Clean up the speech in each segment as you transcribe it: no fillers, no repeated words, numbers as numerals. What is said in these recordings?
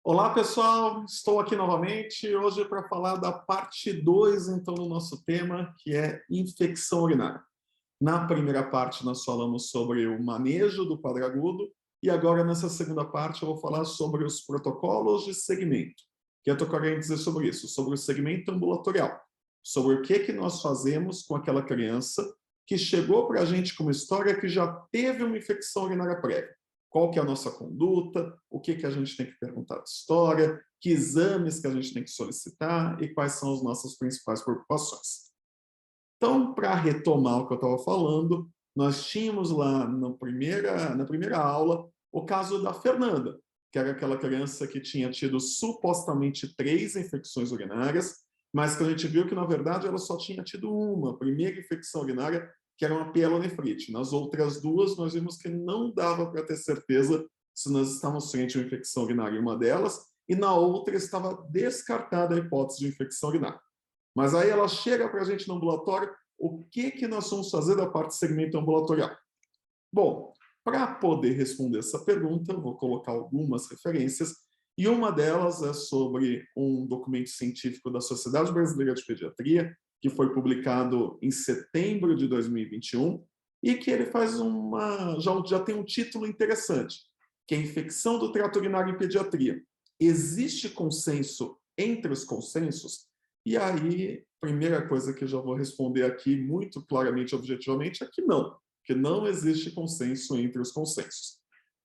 Olá, pessoal! Estou aqui novamente hoje para falar da parte 2, então, do nosso tema, que é infecção urinária. Na primeira parte, nós falamos sobre o manejo do quadro agudo e agora, nessa segunda parte, eu vou falar sobre os protocolos de segmento. O que eu estou querendo dizer sobre isso? Sobre o segmento ambulatorial. Sobre o que nós fazemos com aquela criança que chegou para a gente com uma história que já teve uma infecção urinária prévia. Qual que é a nossa conduta, o que a gente tem que perguntar de história, que exames que a gente tem que solicitar e quais são as nossas principais preocupações. Então, para retomar o que eu estava falando, nós tínhamos lá na primeira aula o caso da Fernanda, que era aquela criança que tinha tido supostamente 3 infecções urinárias, mas que a gente viu que, na verdade, ela só tinha tido uma, a primeira infecção urinária, que era uma pielonefrite. Nas outras 2, nós vimos que não dava para ter certeza se nós estávamos frente a uma infecção urinária em uma delas, e na outra estava descartada a hipótese de infecção urinária. Mas aí ela chega para a gente no ambulatório, o que nós vamos fazer da parte de segmento ambulatorial? Bom, para poder responder essa pergunta, eu vou colocar algumas referências, e uma delas é sobre um documento científico da Sociedade Brasileira de Pediatria, que foi publicado em setembro de 2021, e que ele faz já tem um título interessante, que é Infecção do trato urinário em pediatria. Existe consenso entre os consensos? E aí, primeira coisa que eu já vou responder aqui muito claramente e objetivamente é que não existe consenso entre os consensos.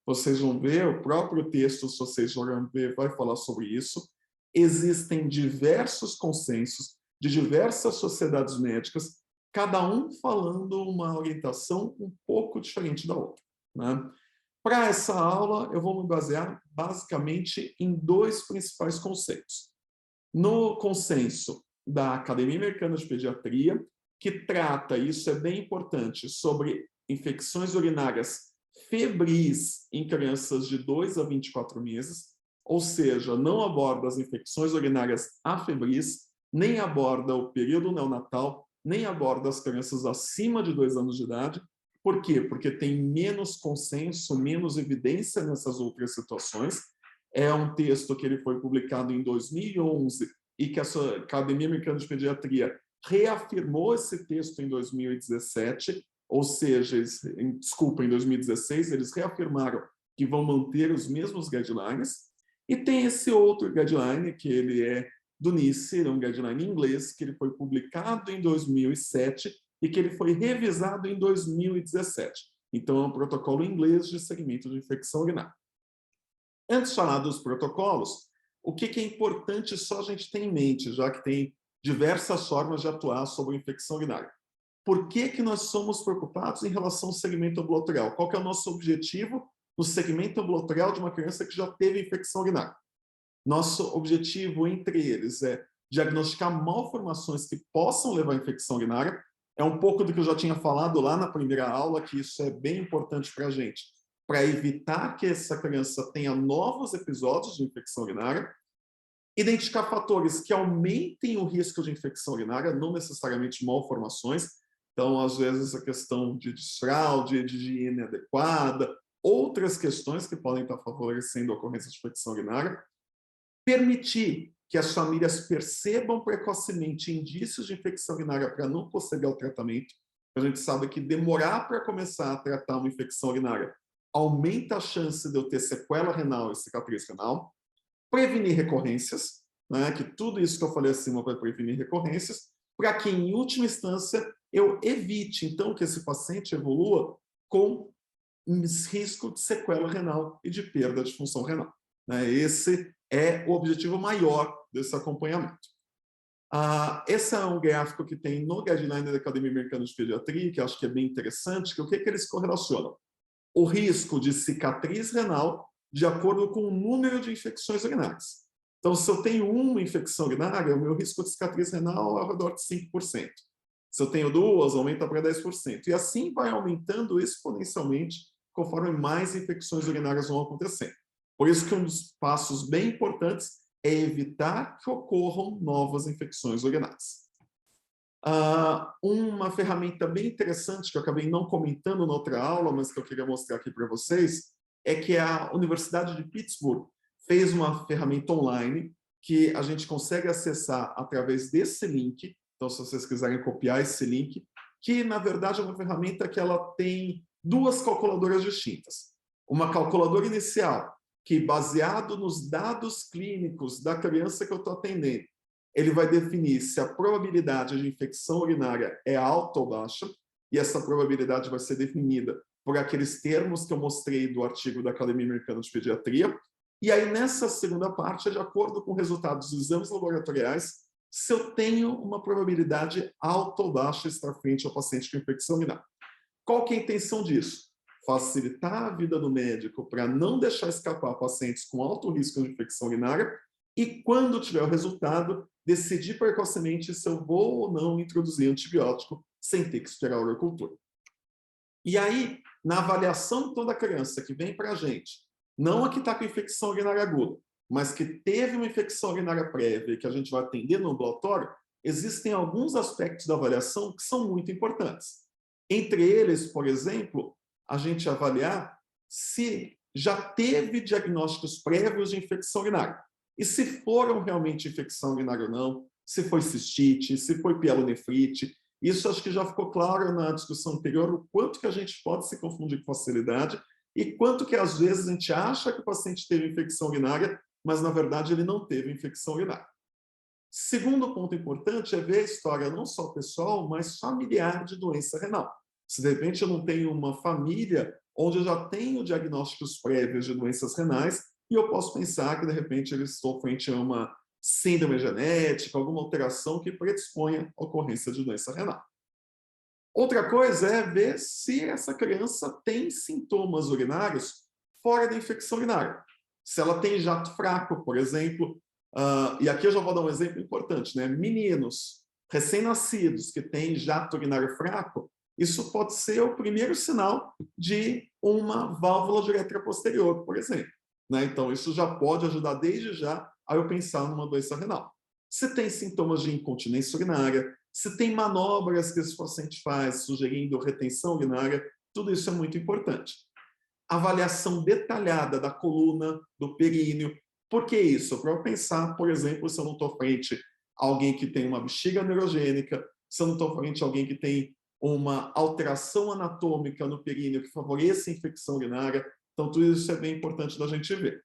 Vocês vão ver, o próprio texto, se vocês forem ver, vai falar sobre isso. Existem diversos consensos de diversas sociedades médicas, cada um falando uma orientação um pouco diferente da outra, né? Para essa aula, eu vou me basear basicamente em 2 principais conceitos. No consenso da Academia Americana de Pediatria, que trata, isso é bem importante, sobre infecções urinárias febris em crianças de 2 a 24 meses, ou seja, não aborda as infecções urinárias afebris, nem aborda o período neonatal, nem aborda as crianças acima de 2 anos de idade. Por quê? Porque tem menos consenso, menos evidência nessas outras situações. É um texto que ele foi publicado em 2011 e que a Academia Americana de Pediatria reafirmou esse texto em 2017, ou seja, em 2016, eles reafirmaram que vão manter os mesmos guidelines. E tem esse outro guideline, que ele é do NICE, é um guideline em inglês, que ele foi publicado em 2007 e que ele foi revisado em 2017. Então, é um protocolo inglês de segmento de infecção urinária. Antes de falar dos protocolos, o que é importante só a gente ter em mente, já que tem diversas formas de atuar sobre a infecção urinária? Por que nós somos preocupados em relação ao segmento ambulatorial? Qual que é o nosso objetivo no segmento ambulatorial de uma criança que já teve infecção urinária? Nosso objetivo, entre eles, é diagnosticar malformações que possam levar à infecção urinária. É um pouco do que eu já tinha falado lá na primeira aula, que isso é bem importante para a gente, para evitar que essa criança tenha novos episódios de infecção urinária. Identificar fatores que aumentem o risco de infecção urinária, não necessariamente malformações. Então, às vezes, a questão de desfraude, de higiene adequada, outras questões que podem estar favorecendo a ocorrência de infecção urinária. Permitir que as famílias percebam precocemente indícios de infecção urinária para não postergar o tratamento. A gente sabe que demorar para começar a tratar uma infecção urinária aumenta a chance de eu ter sequela renal e cicatriz renal. Prevenir recorrências, né, que tudo isso que eu falei acima vai prevenir recorrências, para que, em última instância, eu evite, então, que esse paciente evolua com risco de sequela renal e de perda de função renal. Esse é o objetivo maior desse acompanhamento. Esse é um gráfico que tem no guideline da Academia Americana de Pediatria, que eu acho que é bem interessante, que o que eles correlacionam? O risco de cicatriz renal de acordo com o número de infecções urinárias. Então, se eu tenho uma infecção urinária, o meu risco de cicatriz renal é ao redor de 5%. Se eu tenho 2, aumenta para 10%. E assim vai aumentando exponencialmente conforme mais infecções urinárias vão acontecendo. Por isso que um dos passos bem importantes é evitar que ocorram novas infecções urinárias. Uma ferramenta bem interessante que eu acabei não comentando na outra aula, mas que eu queria mostrar aqui para vocês, é que a Universidade de Pittsburgh fez uma ferramenta online que a gente consegue acessar através desse link. Então, se vocês quiserem copiar esse link, que na verdade é uma ferramenta que ela tem duas calculadoras distintas. Uma calculadora inicial, que baseado nos dados clínicos da criança que eu estou atendendo, ele vai definir se a probabilidade de infecção urinária é alta ou baixa, e essa probabilidade vai ser definida por aqueles termos que eu mostrei do artigo da Academia Americana de Pediatria. E aí, nessa segunda parte, é de acordo com resultados dos exames laboratoriais, se eu tenho uma probabilidade alta ou baixa de estar frente ao paciente com infecção urinária. Qual que é a intenção disso? Facilitar a vida do médico para não deixar escapar pacientes com alto risco de infecção urinária e, quando tiver o resultado, decidir precocemente se eu vou ou não introduzir antibiótico sem ter que esperar a urocultura. E aí, na avaliação toda criança que vem para a gente, não a que está com infecção urinária aguda, mas que teve uma infecção urinária prévia e que a gente vai atender no ambulatório, existem alguns aspectos da avaliação que são muito importantes. Entre eles, por exemplo, a gente avaliar se já teve diagnósticos prévios de infecção urinária. E se foram realmente infecção urinária ou não, se foi cistite, se foi pielonefrite. Isso acho que já ficou claro na discussão anterior, o quanto que a gente pode se confundir com facilidade e quanto que às vezes a gente acha que o paciente teve infecção urinária, mas na verdade ele não teve infecção urinária. Segundo ponto importante é ver a história não só pessoal, mas familiar de doença renal. Se de repente eu não tenho uma família onde eu já tenho diagnósticos prévios de doenças renais, e eu posso pensar que de repente eu estou frente a uma síndrome genética, alguma alteração que predisponha a ocorrência de doença renal. Outra coisa é ver se essa criança tem sintomas urinários fora da infecção urinária. Se ela tem jato fraco, por exemplo, e aqui eu já vou dar um exemplo importante, né? Meninos recém-nascidos que têm jato urinário fraco, isso pode ser o primeiro sinal de uma válvula de uretra posterior, por exemplo. Né? Então, isso já pode ajudar desde já a eu pensar numa doença renal. Se tem sintomas de incontinência urinária, se tem manobras que esse paciente faz sugerindo retenção urinária, tudo isso é muito importante. Avaliação detalhada da coluna, do períneo. Por que isso? Para eu pensar, por exemplo, se eu não estou frente a alguém que tem uma bexiga neurogênica, se eu não estou frente a alguém que tem uma alteração anatômica no períneo que favoreça a infecção urinária. Então, tudo isso é bem importante da gente ver.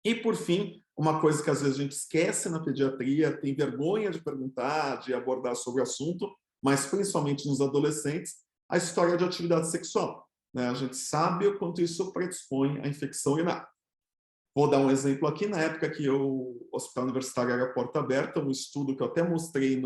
E, por fim, uma coisa que às vezes a gente esquece na pediatria, tem vergonha de perguntar, de abordar sobre o assunto, mas principalmente nos adolescentes, a história de atividade sexual. Né? A gente sabe o quanto isso predispõe à infecção urinária. Vou dar um exemplo aqui, na época que o Hospital Universitário era porta aberta, um estudo que eu até mostrei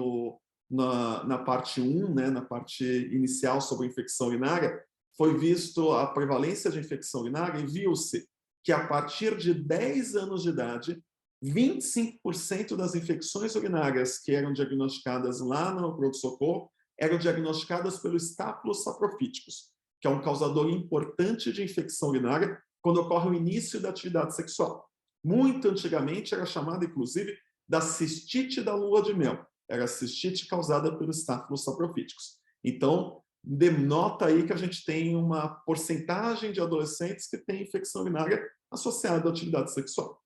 na parte 1, né, na parte inicial sobre infecção urinária, foi visto a prevalência de infecção urinária e viu-se que a partir de 10 anos de idade, 25% das infecções urinárias que eram diagnosticadas lá no pronto-socorro eram diagnosticadas pelo Staphylococcus saprophyticus, que é um causador importante de infecção urinária quando ocorre o início da atividade sexual. Muito antigamente era chamada, inclusive, da cistite da lua de mel. Era a cistite causada pelo Staphylococcus saprophyticus. Então, denota aí que a gente tem uma porcentagem de adolescentes que tem infecção urinária associada à atividade sexual.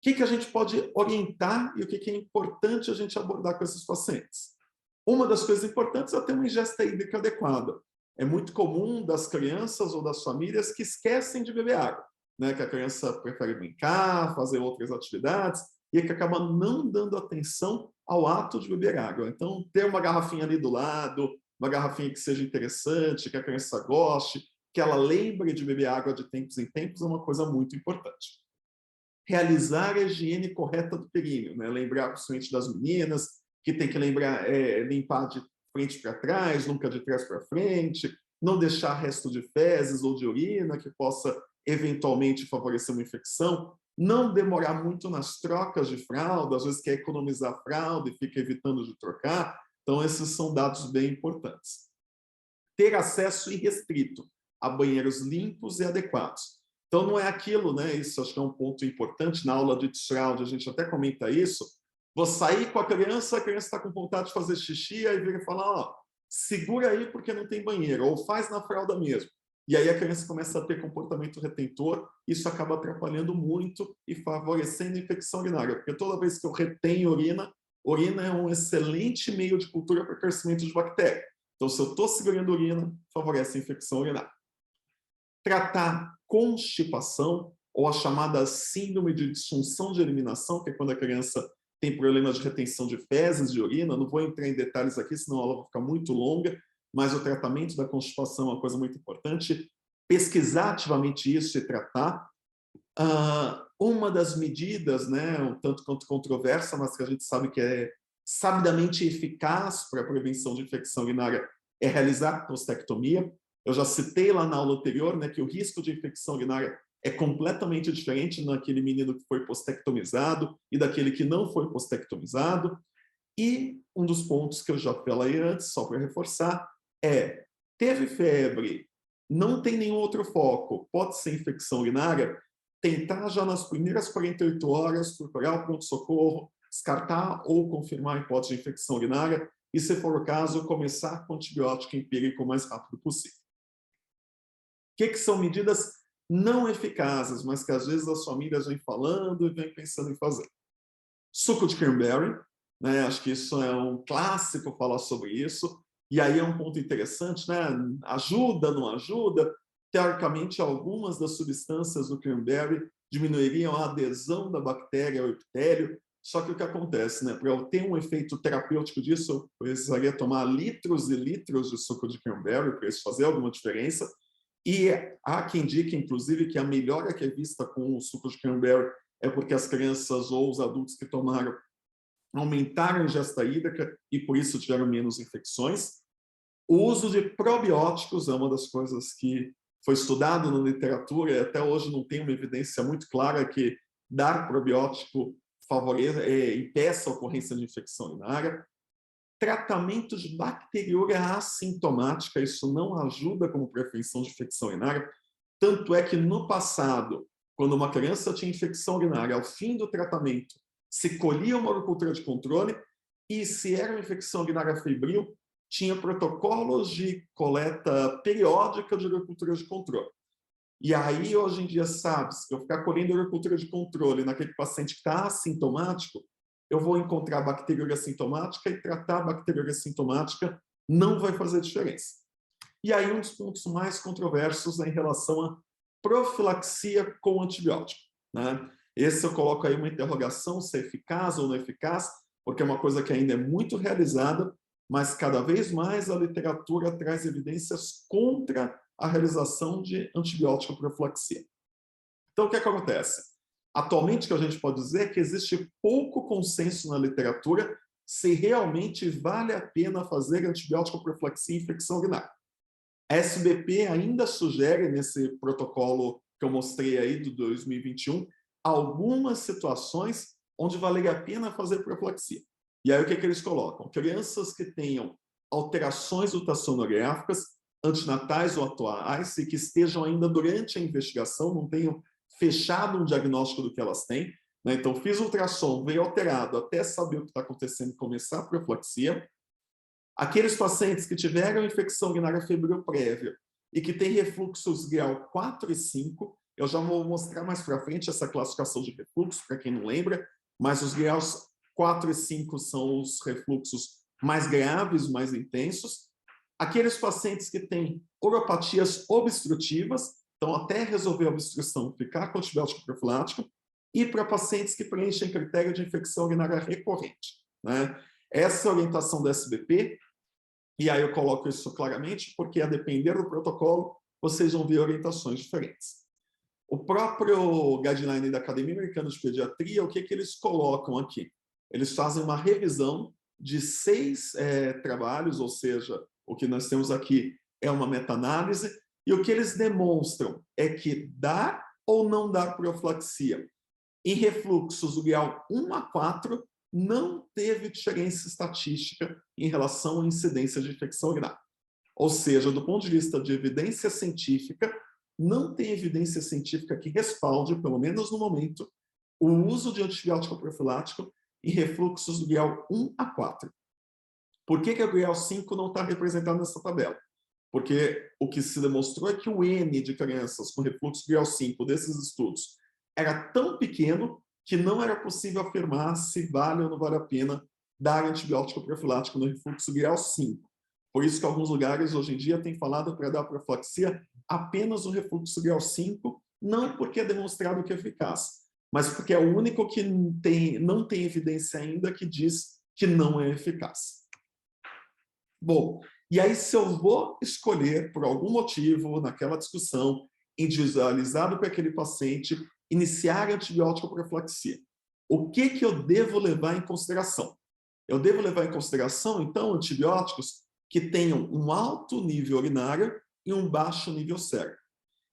O que a gente pode orientar e o que é importante a gente abordar com esses pacientes? Uma das coisas importantes é ter uma ingesta hídrica adequada. É muito comum das crianças ou das famílias que esquecem de beber água, né? Que a criança prefere brincar, fazer outras atividades, e que acaba não dando atenção ao ato de beber água. Então, ter uma garrafinha ali do lado, uma garrafinha que seja interessante, que a criança goste, que ela lembre de beber água de tempos em tempos, é uma coisa muito importante. Realizar a higiene correta do períneo, né? Lembrar principalmente das meninas, que tem que limpar de frente para trás, nunca de trás para frente, não deixar resto de fezes ou de urina que possa eventualmente favorecer uma infecção, não demorar muito nas trocas de fralda, às vezes quer economizar a fralda e fica evitando de trocar. Então, esses são dados bem importantes. Ter acesso irrestrito a banheiros limpos e adequados. Então, não é aquilo, né? Isso acho que é um ponto importante na aula de Tschraude, a gente até comenta isso. Vou sair com a criança está com vontade de fazer xixi, aí vira e fala, ó, segura aí porque não tem banheiro, ou faz na fralda mesmo. e aí a criança começa a ter comportamento retentor, isso acaba atrapalhando muito e favorecendo a infecção urinária, porque toda vez que eu retenho urina, urina é um excelente meio de cultura para crescimento de bactéria. Então, se eu estou segurando urina, favorece a infecção urinária. Tratar constipação, ou a chamada síndrome de disfunção de eliminação, que é quando a criança tem problemas de retenção de fezes, de urina. Não vou entrar em detalhes aqui, senão a aula vai ficar muito longa, mas o tratamento da constipação é uma coisa muito importante. Pesquisar ativamente isso e tratar. Uma das medidas, né, um tanto quanto controversa, mas que a gente sabe que é sabidamente eficaz para a prevenção de infecção urinária, é realizar prostectomia. Eu já citei lá na aula anterior, né, que o risco de infecção urinária é completamente diferente naquele menino que foi postectomizado e daquele que não foi postectomizado. E um dos pontos que eu já falei antes, só para reforçar, é: teve febre, não tem nenhum outro foco, pode ser infecção urinária, tentar já nas primeiras 48 horas procurar o pronto-socorro, descartar ou confirmar a hipótese de infecção urinária e, se for o caso, começar com antibiótico empírico o mais rápido possível. O que são medidas não eficazes, mas que às vezes as famílias vêm falando e vêm pensando em fazer? Suco de cranberry, né? Acho que isso é um clássico falar sobre isso, e aí é um ponto interessante, né? Ajuda, não ajuda? Teoricamente, algumas das substâncias do cranberry diminuiriam a adesão da bactéria ao epitélio, só que o que acontece, né? Para eu ter um efeito terapêutico disso, eu precisaria tomar litros e litros de suco de cranberry para isso fazer alguma diferença. E há quem diga, inclusive, que a melhora que é vista com o suco de cranberry é porque as crianças ou os adultos que tomaram aumentaram a ingesta hídrica e, por isso, tiveram menos infecções. O uso de probióticos é uma das coisas que foi estudado na literatura e até hoje não tem uma evidência muito clara que dar probiótico impeça a ocorrência de infecção urinária. Tratamento de bacteriúria assintomática, isso não ajuda como prevenção de infecção urinária. Tanto é que no passado, quando uma criança tinha infecção urinária, ao fim do tratamento, se colhia uma uricultura de controle e, se era uma infecção urinária febril, tinha protocolos de coleta periódica de uricultura de controle. E aí, hoje em dia, sabe, se eu ficar colhendo uricultura de controle naquele paciente que está assintomático, eu vou encontrar bacteriúria assintomática e tratar a bacteriúria assintomática não vai fazer diferença. E aí, um dos pontos mais controversos é em relação à profilaxia com antibiótico, né? Esse eu coloco aí uma interrogação se é eficaz ou não eficaz, porque é uma coisa que ainda é muito realizada, mas cada vez mais a literatura traz evidências contra a realização de antibiótico profilaxia. Então, o que acontece? Atualmente, o que a gente pode dizer é que existe pouco consenso na literatura se realmente vale a pena fazer antibiótico profilaxia em infecção urinária. A SBP ainda sugere, nesse protocolo que eu mostrei aí do 2021, algumas situações onde valeria a pena fazer profilaxia. E aí o que eles colocam? Crianças que tenham alterações ultrassonográficas, antinatais ou atuais, e que estejam ainda durante a investigação, não tenham fechado um diagnóstico do que elas têm, né? Então, fiz ultrassom, veio alterado, até saber o que está acontecendo e começar a profilaxia. Aqueles pacientes que tiveram infecção urinária febril prévia e que têm refluxos grau 4 e 5, eu já vou mostrar mais para frente essa classificação de refluxo, para quem não lembra, mas os graus 4 e 5 são os refluxos mais graves, mais intensos. Aqueles pacientes que têm uropatias obstrutivas, então até resolver a obstrução, ficar com antibiótico profilático, e para pacientes que preenchem critério de infecção urinária recorrente, né? Essa orientação da SBP, e aí eu coloco isso claramente, porque a depender do protocolo, vocês vão ver orientações diferentes. O próprio guideline da Academia Americana de Pediatria, o que eles colocam aqui? Eles fazem uma revisão de 6 trabalhos, ou seja, o que nós temos aqui é uma meta-análise, e o que eles demonstram é que dar ou não dar profilaxia em refluxos do grau 1 a 4 não teve diferença estatística em relação à incidência de infecção urinária. Ou seja, do ponto de vista de evidência científica, não tem evidência científica que respalde, pelo menos no momento, o uso de antibiótico profilático em refluxos do grau 1 a 4. Por que o grau 5 não está representado nessa tabela? porque o que se demonstrou é que o N de crianças com refluxo grau 5 desses estudos era tão pequeno que não era possível afirmar se vale ou não vale a pena dar antibiótico profilático no refluxo grau 5. Por isso que alguns lugares hoje em dia têm falado para dar profilaxia apenas no refluxo grau 5, não porque é demonstrado que é eficaz, mas porque é o único que não tem evidência ainda que diz que não é eficaz. Bom, e aí se eu vou escolher, por algum motivo, naquela discussão, individualizado para aquele paciente, iniciar antibiótico profilaxia, o que eu devo levar em consideração? Eu devo levar em consideração, então, antibióticos que tenham um alto nível urinário e um baixo nível sérico.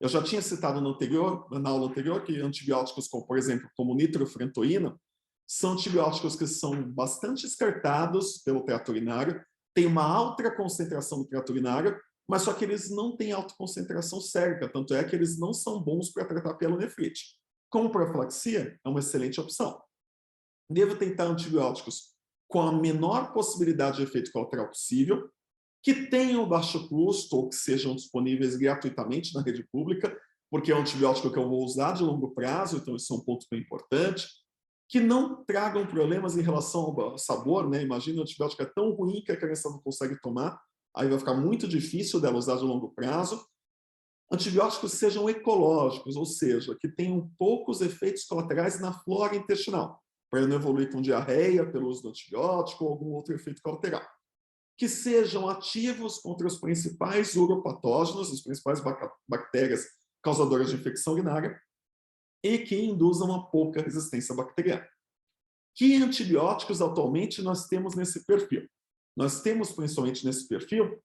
Eu já tinha citado na aula anterior que antibióticos, como, por exemplo, como nitrofrantoína, são antibióticos que são bastante descartados pelo trato urinário, têm uma alta concentração no trato urinário, mas só que eles não têm alta concentração sérica, tanto é que eles não são bons para tratar pielonefrite. Como profilaxia, é uma excelente opção. Devo tentar antibióticos com a menor possibilidade de efeito colateral possível, que tenham baixo custo ou que sejam disponíveis gratuitamente na rede pública, porque é um antibiótico que eu vou usar de longo prazo, então isso é um ponto bem importante, que não tragam problemas em relação ao sabor, né? Imagina um antibiótico é tão ruim que a criança não consegue tomar, aí vai ficar muito difícil dela usar de longo prazo. Antibióticos sejam ecológicos, ou seja, que tenham poucos efeitos colaterais na flora intestinal, para não evoluir com diarreia pelo uso do antibiótico ou algum outro efeito colateral. Que sejam ativos contra os principais uropatógenos, as principais bactérias causadoras de infecção urinária, e que induzam a pouca resistência bacteriana. Que antibióticos atualmente nós temos nesse perfil? Nós temos principalmente nesse perfil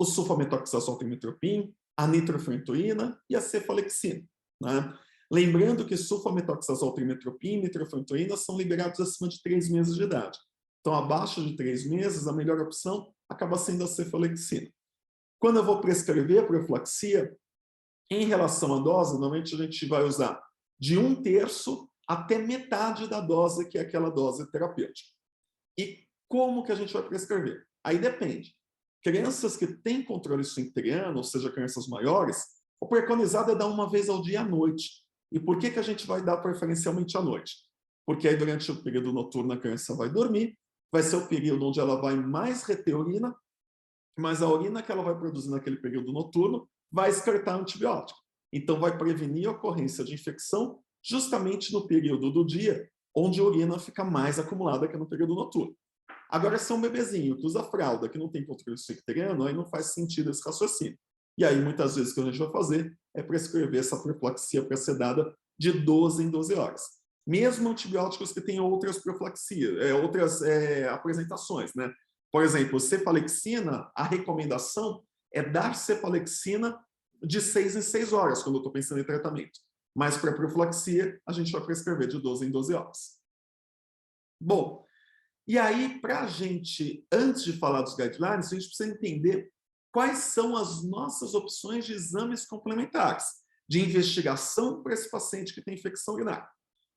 o sulfametoxazol trimetropin, a nitrofrantoína e a cefalexina, né? Lembrando que sulfametoxazol trimetropin e nitrofrantoína são liberados acima de 3 meses de idade. Então, abaixo de 3 meses, a melhor opção acaba sendo a cefalexina. Quando eu vou prescrever a profilaxia, em relação à dose, normalmente a gente vai usar de 1/3 até metade da dose, que é aquela dose terapêutica. E como que a gente vai prescrever? Aí depende. Crianças que têm controle esfincteriano, ou seja, crianças maiores, o preconizado é dar uma vez ao dia à noite. E por que a gente vai dar preferencialmente à noite? Porque aí durante o período noturno a criança vai dormir, vai ser o período onde ela vai mais reter urina, mas a urina que ela vai produzir naquele período noturno vai excretar antibiótico. Então vai prevenir a ocorrência de infecção justamente no período do dia onde a urina fica mais acumulada que no período noturno. Agora, se é um bebezinho que usa fralda, que não tem controle esfincteriano, aí não faz sentido esse raciocínio. E aí, muitas vezes, o que a gente vai fazer é prescrever essa profilaxia para ser dada de 12 em 12 horas. Mesmo antibióticos que têm outras profilaxias, outras apresentações, né? Por exemplo, cefalexina, a recomendação é dar cefalexina de 6 em 6 horas, quando eu estou pensando em tratamento. Mas para profilaxia, a gente vai prescrever de 12 em 12 horas. Bom, e aí, para a gente, antes de falar dos guidelines, a gente precisa entender quais são as nossas opções de exames complementares, de investigação para esse paciente que tem infecção urinária.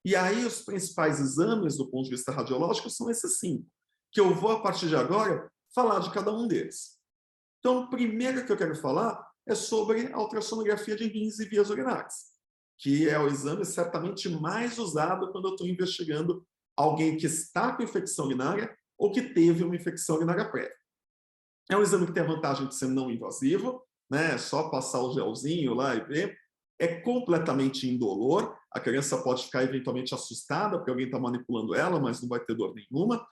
E aí, os principais exames, do ponto de vista radiológico, são esses 5, que eu vou, a partir de agora, falar de cada um deles. Então, o primeiro que eu quero falar é sobre a ultrassonografia de rins e vias urinárias, que é o exame certamente mais usado quando eu estou investigando alguém que está com infecção urinária ou que teve uma infecção urinária prévia. É um exame que tem a vantagem de ser não invasivo, né? É só passar o gelzinho lá e ver. É completamente indolor. A criança pode ficar eventualmente assustada porque alguém está manipulando ela, mas não vai ter dor nenhuma.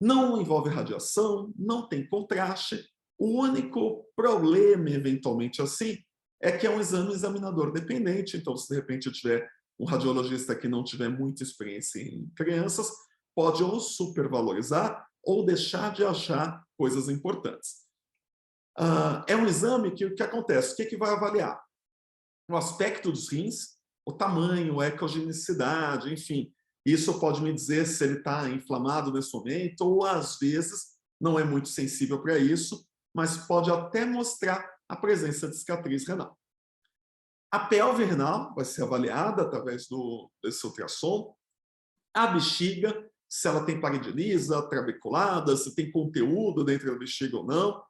Não envolve radiação, não tem contraste. O único problema, eventualmente assim, é que é um exame examinador dependente. Então, se de repente eu tiver um radiologista que não tiver muita experiência em crianças, pode ou supervalorizar ou deixar de achar coisas importantes. É um exame que o que acontece? O que vai avaliar? O aspecto dos rins, o tamanho, a ecogenicidade, enfim. Isso pode me dizer se ele está inflamado nesse momento, ou às vezes não é muito sensível para isso, mas pode até mostrar a presença de cicatriz renal. A pelve renal vai ser avaliada através desse ultrassom. A bexiga, se ela tem parede lisa, trabeculada, se tem conteúdo dentro da bexiga ou não.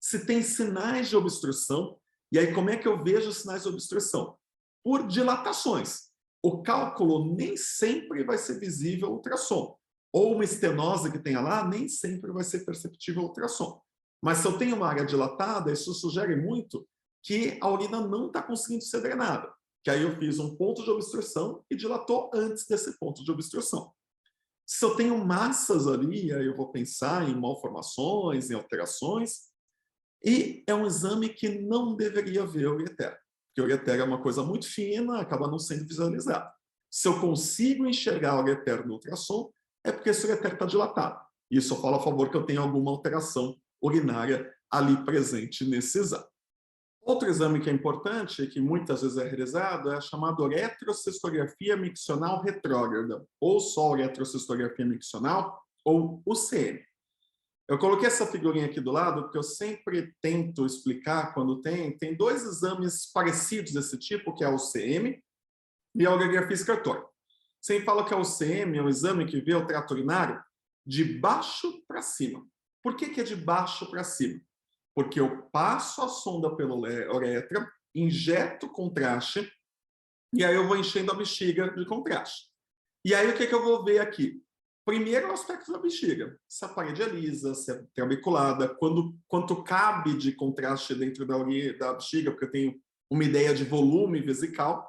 se tem sinais de obstrução. E aí, como é que eu vejo os sinais de obstrução? Por dilatações. O cálculo nem sempre vai ser visível ao ultrassom. Ou uma estenose que tenha lá, nem sempre vai ser perceptível ao ultrassom. Mas se eu tenho uma área dilatada, isso sugere muito que a urina não está conseguindo ser drenada. Que aí eu fiz um ponto de obstrução e dilatou antes desse ponto de obstrução. Se eu tenho massas ali, aí eu vou pensar em malformações, em alterações, e é um exame que não deveria ver o ureter, porque o ureter é uma coisa muito fina, acaba não sendo visualizado. Se eu consigo enxergar o ureter no ultrassom, é porque esse ureter está dilatado. Isso fala a favor que eu tenho alguma alteração urinária ali presente nesse exame. Outro exame que é importante e que muitas vezes é realizado é a chamada uretrocistografia miccional retrógrada, ou só uretrocistografia miccional, ou UCM. Eu coloquei essa figurinha aqui do lado porque eu sempre tento explicar quando tem dois exames parecidos desse tipo, que é a UCM e a urografia excretória. Sempre fala que a UCM é um exame que vê o trato urinário de baixo para cima. Por que é de baixo para cima? Porque eu passo a sonda pela uretra, injeto contraste, e aí eu vou enchendo a bexiga de contraste. E aí o que eu vou ver aqui? Primeiro, o aspecto da bexiga. Se a parede é lisa, se é trabeculada, quanto cabe de contraste dentro da bexiga, porque eu tenho uma ideia de volume vesical.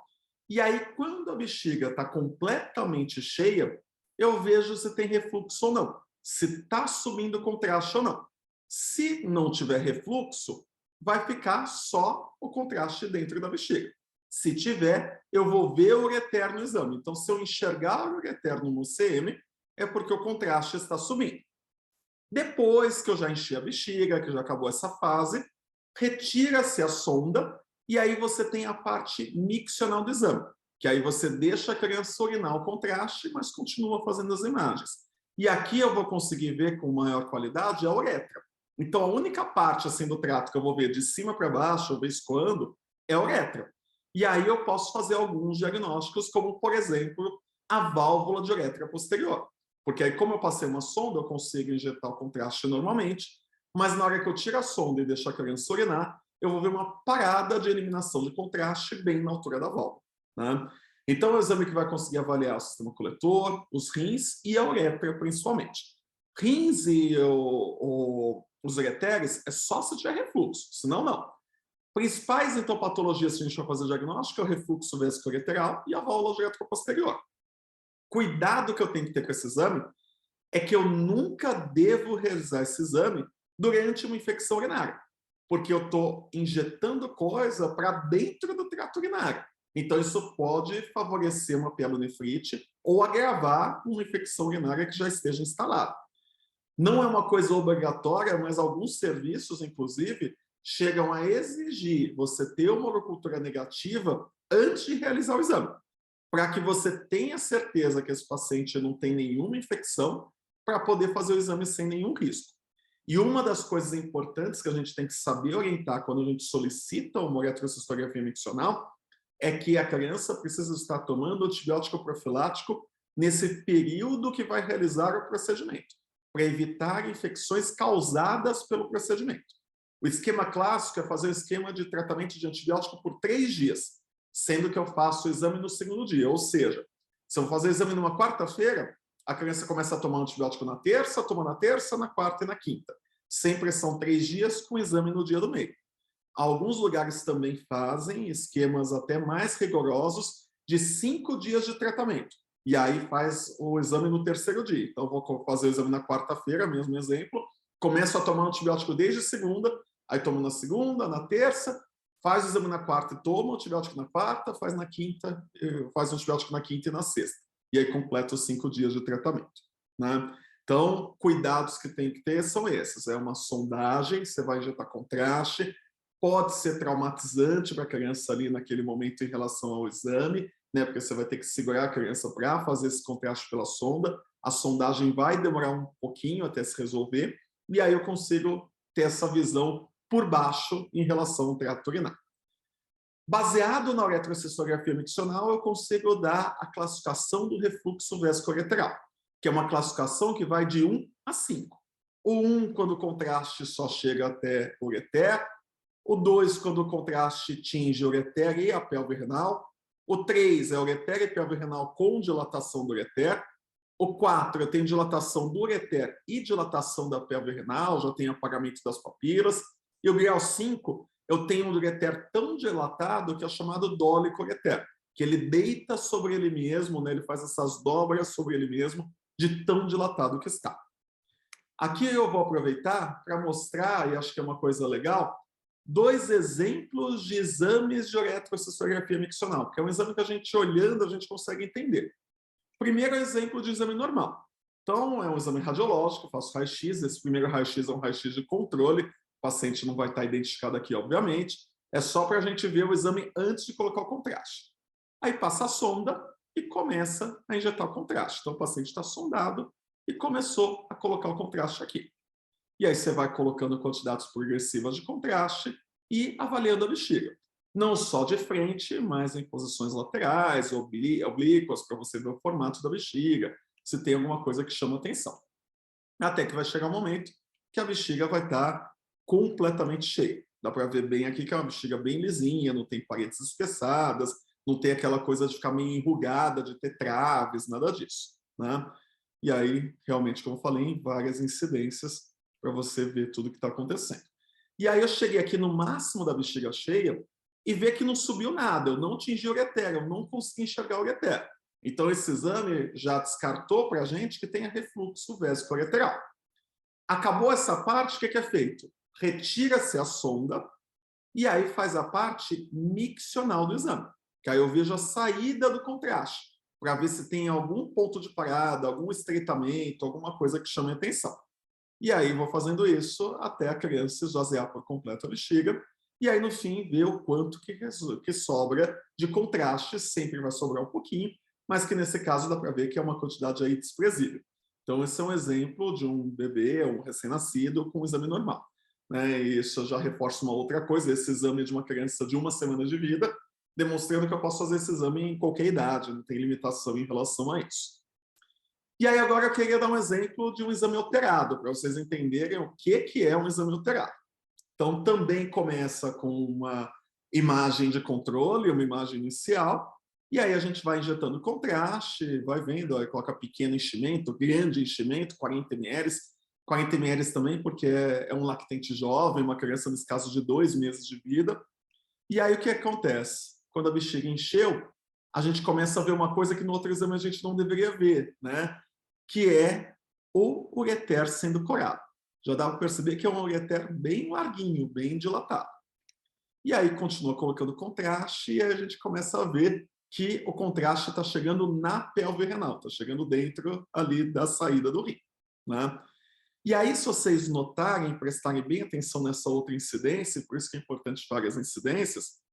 E aí, quando a bexiga está completamente cheia, eu vejo se tem refluxo ou não, se está subindo contraste ou não. Se não tiver refluxo, vai ficar só o contraste dentro da bexiga. Se tiver, eu vou ver o ureter no exame. Então, se eu enxergar o ureter no UCM, é porque o contraste está subindo. Depois que eu já enchi a bexiga, que já acabou essa fase, retira-se a sonda e aí você tem a parte miccional do exame, que aí você deixa a criança urinar o contraste, mas continua fazendo as imagens. E aqui eu vou conseguir ver com maior qualidade a uretra. Então, a única parte assim, do trato que eu vou ver de cima para baixo, ou vez quando, é a uretra. E aí eu posso fazer alguns diagnósticos, como, por exemplo, a válvula de uretra posterior. Porque aí, como eu passei uma sonda, eu consigo injetar o contraste normalmente, mas na hora que eu tiro a sonda e deixo a criança urinar, eu vou ver uma parada de eliminação de contraste bem na altura da válvula. Né? Então, é um exame que vai conseguir avaliar o sistema coletor, os rins e a uretra, principalmente. Rins e os ureteres é só se tiver refluxo, senão não. Principais, então, patologias que a gente vai fazer diagnóstico é o refluxo vesicoureteral e a válvula uretroposterior. Cuidado que eu tenho que ter com esse exame é que eu nunca devo realizar esse exame durante uma infecção urinária, porque eu estou injetando coisa para dentro do trato urinário. Então, isso pode favorecer uma pielonefrite ou agravar uma infecção urinária que já esteja instalada. Não é uma coisa obrigatória, mas alguns serviços, inclusive, chegam a exigir você ter uma urocultura negativa antes de realizar o exame, para que você tenha certeza que esse paciente não tem nenhuma infecção, para poder fazer o exame sem nenhum risco. E uma das coisas importantes que a gente tem que saber orientar quando a gente solicita uma uretrocistografia miccional é que a criança precisa estar tomando antibiótico profilático nesse período que vai realizar o procedimento, para evitar infecções causadas pelo procedimento. O esquema clássico é fazer o esquema de tratamento de antibiótico por 3 dias, sendo que eu faço o exame no segundo dia. Ou seja, se eu fazer o exame numa quarta-feira, a criança começa a tomar antibiótico na terça, toma na terça, na quarta e na quinta. Sempre são 3 dias com exame no dia do meio. Alguns lugares também fazem esquemas até mais rigorosos de 5 dias de tratamento. E aí faz o exame no terceiro dia. Então, eu vou fazer o exame na quarta-feira, mesmo exemplo. Começo a tomar antibiótico desde segunda, aí tomo na segunda, na terça, faz o exame na quarta e toma o antibiótico na quarta, faz na quinta, faz o antibiótico na quinta e na sexta. E aí completa os 5 dias de tratamento. Né? Então, cuidados que tem que ter são esses. É uma sondagem, você vai injetar contraste, pode ser traumatizante para a criança ali naquele momento em relação ao exame, né? Porque você vai ter que segurar a criança para fazer esse contraste pela sonda. A sondagem vai demorar um pouquinho até se resolver, e aí eu consigo ter essa visão por baixo em relação ao trato urinário. Baseado na uretrocistografia miccional, eu consigo dar a classificação do refluxo vesicoureteral, que é uma classificação que vai de 1 a 5. O 1, quando o contraste só chega até o ureter. O 2, quando o contraste tinge o ureter e a pelve renal. O 3 é ureter e pelve renal com dilatação do ureter. O 4, eu tenho dilatação do ureter e dilatação da pelve renal, já tenho apagamento das papilas. E o grau 5, eu tenho um ureter tão dilatado que é chamado dólico ureter, que ele deita sobre ele mesmo, né? Ele faz essas dobras sobre ele mesmo, de tão dilatado que está. Aqui eu vou aproveitar para mostrar, e acho que é uma coisa legal, 2 exemplos de exames de uretrocistografia miccional, que é um exame que a gente olhando, a gente consegue entender. Primeiro exemplo de exame normal. Então, é um exame radiológico, eu faço raio-x, esse primeiro raio-x é um raio-x de controle, o paciente não vai estar identificado aqui, obviamente, é só para a gente ver o exame antes de colocar o contraste. Aí passa a sonda e começa a injetar o contraste. Então, o paciente está sondado e começou a colocar o contraste aqui. E aí você vai colocando quantidades progressivas de contraste e avaliando a bexiga. Não só de frente, mas em posições laterais, oblíquas, para você ver o formato da bexiga, se tem alguma coisa que chama atenção. Até que vai chegar um momento que a bexiga vai estar completamente cheia. Dá para ver bem aqui que é uma bexiga bem lisinha, não tem paredes espessadas, não tem aquela coisa de ficar meio enrugada, de ter traves, nada disso, né? E aí, realmente, como eu falei, várias incidências para você ver tudo que está acontecendo. E aí eu cheguei aqui no máximo da bexiga cheia e ver que não subiu nada, eu não atingi o ureter, eu não consegui enxergar o ureter. Então esse exame já descartou para a gente que tenha refluxo vésico-ureteral. Acabou essa parte, o que é feito? Retira-se a sonda e aí faz a parte miccional do exame, que aí eu vejo a saída do contraste, para ver se tem algum ponto de parada, algum estreitamento, alguma coisa que chame a atenção. E aí vou fazendo isso até a criança esvaziar por completo a bexiga, e aí no fim ver o quanto que sobra de contraste, sempre vai sobrar um pouquinho, mas que nesse caso dá para ver que é uma quantidade aí desprezível. Então esse é um exemplo de um bebê, um recém-nascido, com um exame normal, né? E isso já reforça uma outra coisa, esse exame de uma criança de 1 semana de vida, demonstrando que eu posso fazer esse exame em qualquer idade, não tem limitação em relação a isso. E aí agora eu queria dar um exemplo de um exame operado, para vocês entenderem o que é um exame operado. Então também começa com uma imagem de controle, uma imagem inicial, e aí a gente vai injetando contraste, vai vendo, aí coloca pequeno enchimento, grande enchimento, 40 ml, 40 ml também porque é um lactente jovem, uma criança nesse caso de 2 meses de vida. E aí o que acontece? Quando a bexiga encheu, a gente começa a ver uma coisa que no outro exame a gente não deveria ver, né? Que é o ureter sendo corado. Já dá para perceber que é um ureter bem larguinho, bem dilatado. E aí continua colocando contraste e aí a gente começa a ver que o contraste está chegando na pelve renal, está chegando dentro ali da saída do rim, né? E aí, se vocês notarem, prestarem bem atenção nessa outra incidência, por isso que é importante várias incidências,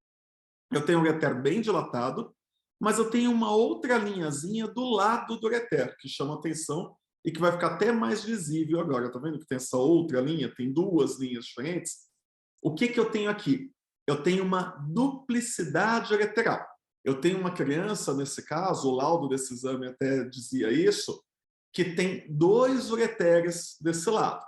eu tenho um ureter bem dilatado, mas eu tenho uma outra linhazinha do lado do ureter, que chama atenção e que vai ficar até mais visível agora. Tá vendo que tem essa outra linha? Tem 2 linhas diferentes. O que eu tenho aqui? Eu tenho uma duplicidade ureteral. Eu tenho uma criança, nesse caso, o laudo desse exame até dizia isso, que tem 2 ureteres desse lado.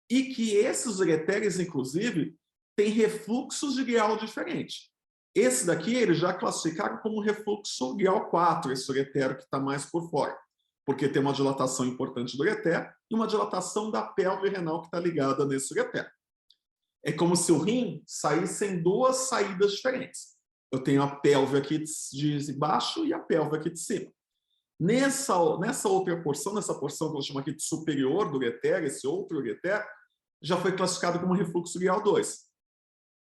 E que esses ureteres, inclusive, têm refluxos de grau diferente. Esse daqui, eles já classificaram como refluxo grau 4, esse ureter que está mais por fora, porque tem uma dilatação importante do ureter e uma dilatação da pelve renal que está ligada nesse ureter. É como se o rim saísse em 2 saídas diferentes. Eu tenho a pelve aqui de baixo e a pelve aqui de cima. Nessa outra porção, nessa porção que eu chamo aqui de superior do ureter, esse outro ureter, já foi classificado como refluxo grau 2.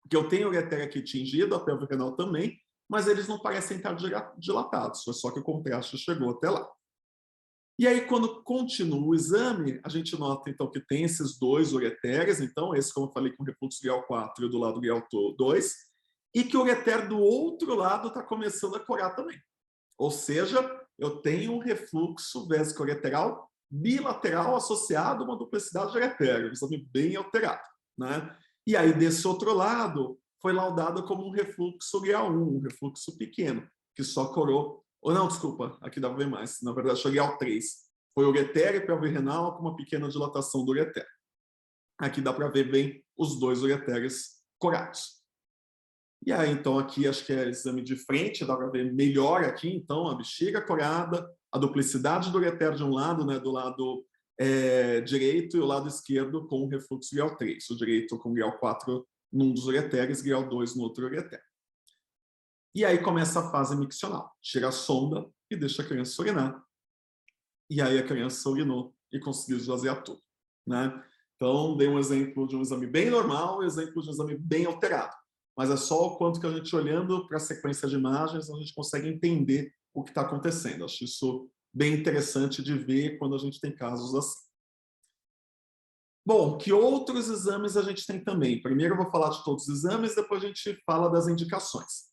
Porque eu tenho o ureter aqui tingido, a pelve renal também, mas eles não parecem estar dilatados, foi só que o contraste chegou até lá. E aí, quando continua o exame, a gente nota, então, que tem esses 2 ureteres, então, esse, como eu falei, com refluxo grau 4 e do lado grau 2, e que o ureter do outro lado está começando a corar também. Ou seja, eu tenho um refluxo vésico-ureteral bilateral associado a uma duplicidade de ureter, um exame bem alterado, né? E aí, desse outro lado, foi laudado como um refluxo grau 1, um refluxo pequeno, que só corou. Ou não, desculpa, aqui dá para ver mais. Na verdade, foi grau 3. Foi ureter e pelve renal com uma pequena dilatação do ureter. Aqui dá para ver bem os dois ureteres corados. E aí, então, aqui acho que é exame de frente, dá para ver melhor aqui, então, a bexiga corada, a duplicidade do ureter de um lado, né, do lado direito, e o lado esquerdo com o refluxo grau 3. O direito com grau 4 num dos ureteres, grau 2 no outro ureter. E aí começa a fase miccional. Tira a sonda e deixa a criança urinar. E aí a criança urinou e conseguiu esvaziar tudo, né? Então, dei um exemplo de um exame bem normal e um exemplo de um exame bem alterado. Mas é só o quanto que a gente, olhando para a sequência de imagens, a gente consegue entender o que está acontecendo. Acho isso bem interessante de ver quando a gente tem casos assim. Bom, que outros exames a gente tem também? Primeiro eu vou falar de todos os exames, depois a gente fala das indicações.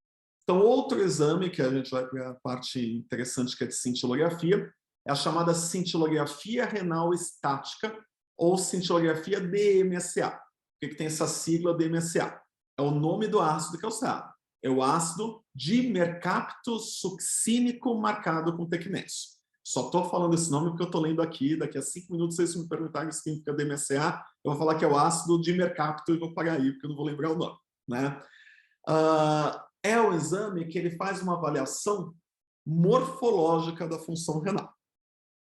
Então, outro exame, que a gente vai para a parte interessante, que é de cintilografia, é a chamada cintilografia renal estática, ou cintilografia DMSA. Por que tem essa sigla DMSA? É o nome do ácido que é usado. É o ácido dimercaptosuccínico marcado com tecnésio. Só estou falando esse nome porque eu estou lendo aqui, daqui a 5 minutos, vocês me perguntarem o que significa DMSA, eu vou falar que é o ácido dimercapto e vou parar aí, porque eu não vou lembrar o nome, né? É o exame que ele faz uma avaliação morfológica da função renal.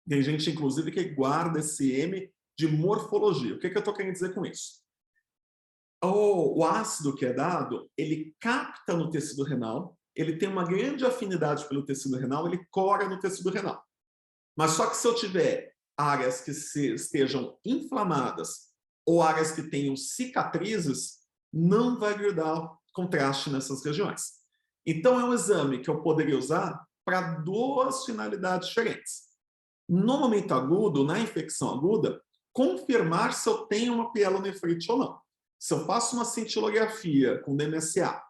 Tem gente, inclusive, que guarda esse M de morfologia. O que eu estou querendo dizer com isso? O ácido que é dado, ele capta no tecido renal, ele tem uma grande afinidade pelo tecido renal, ele cora no tecido renal. Mas só que se eu tiver áreas que estejam inflamadas ou áreas que tenham cicatrizes, não vai grudar contraste nessas regiões. Então, é um exame que eu poderia usar para duas finalidades diferentes. No momento agudo, na infecção aguda, confirmar se eu tenho uma pielonefrite ou não. Se eu faço uma cintilografia com DMSA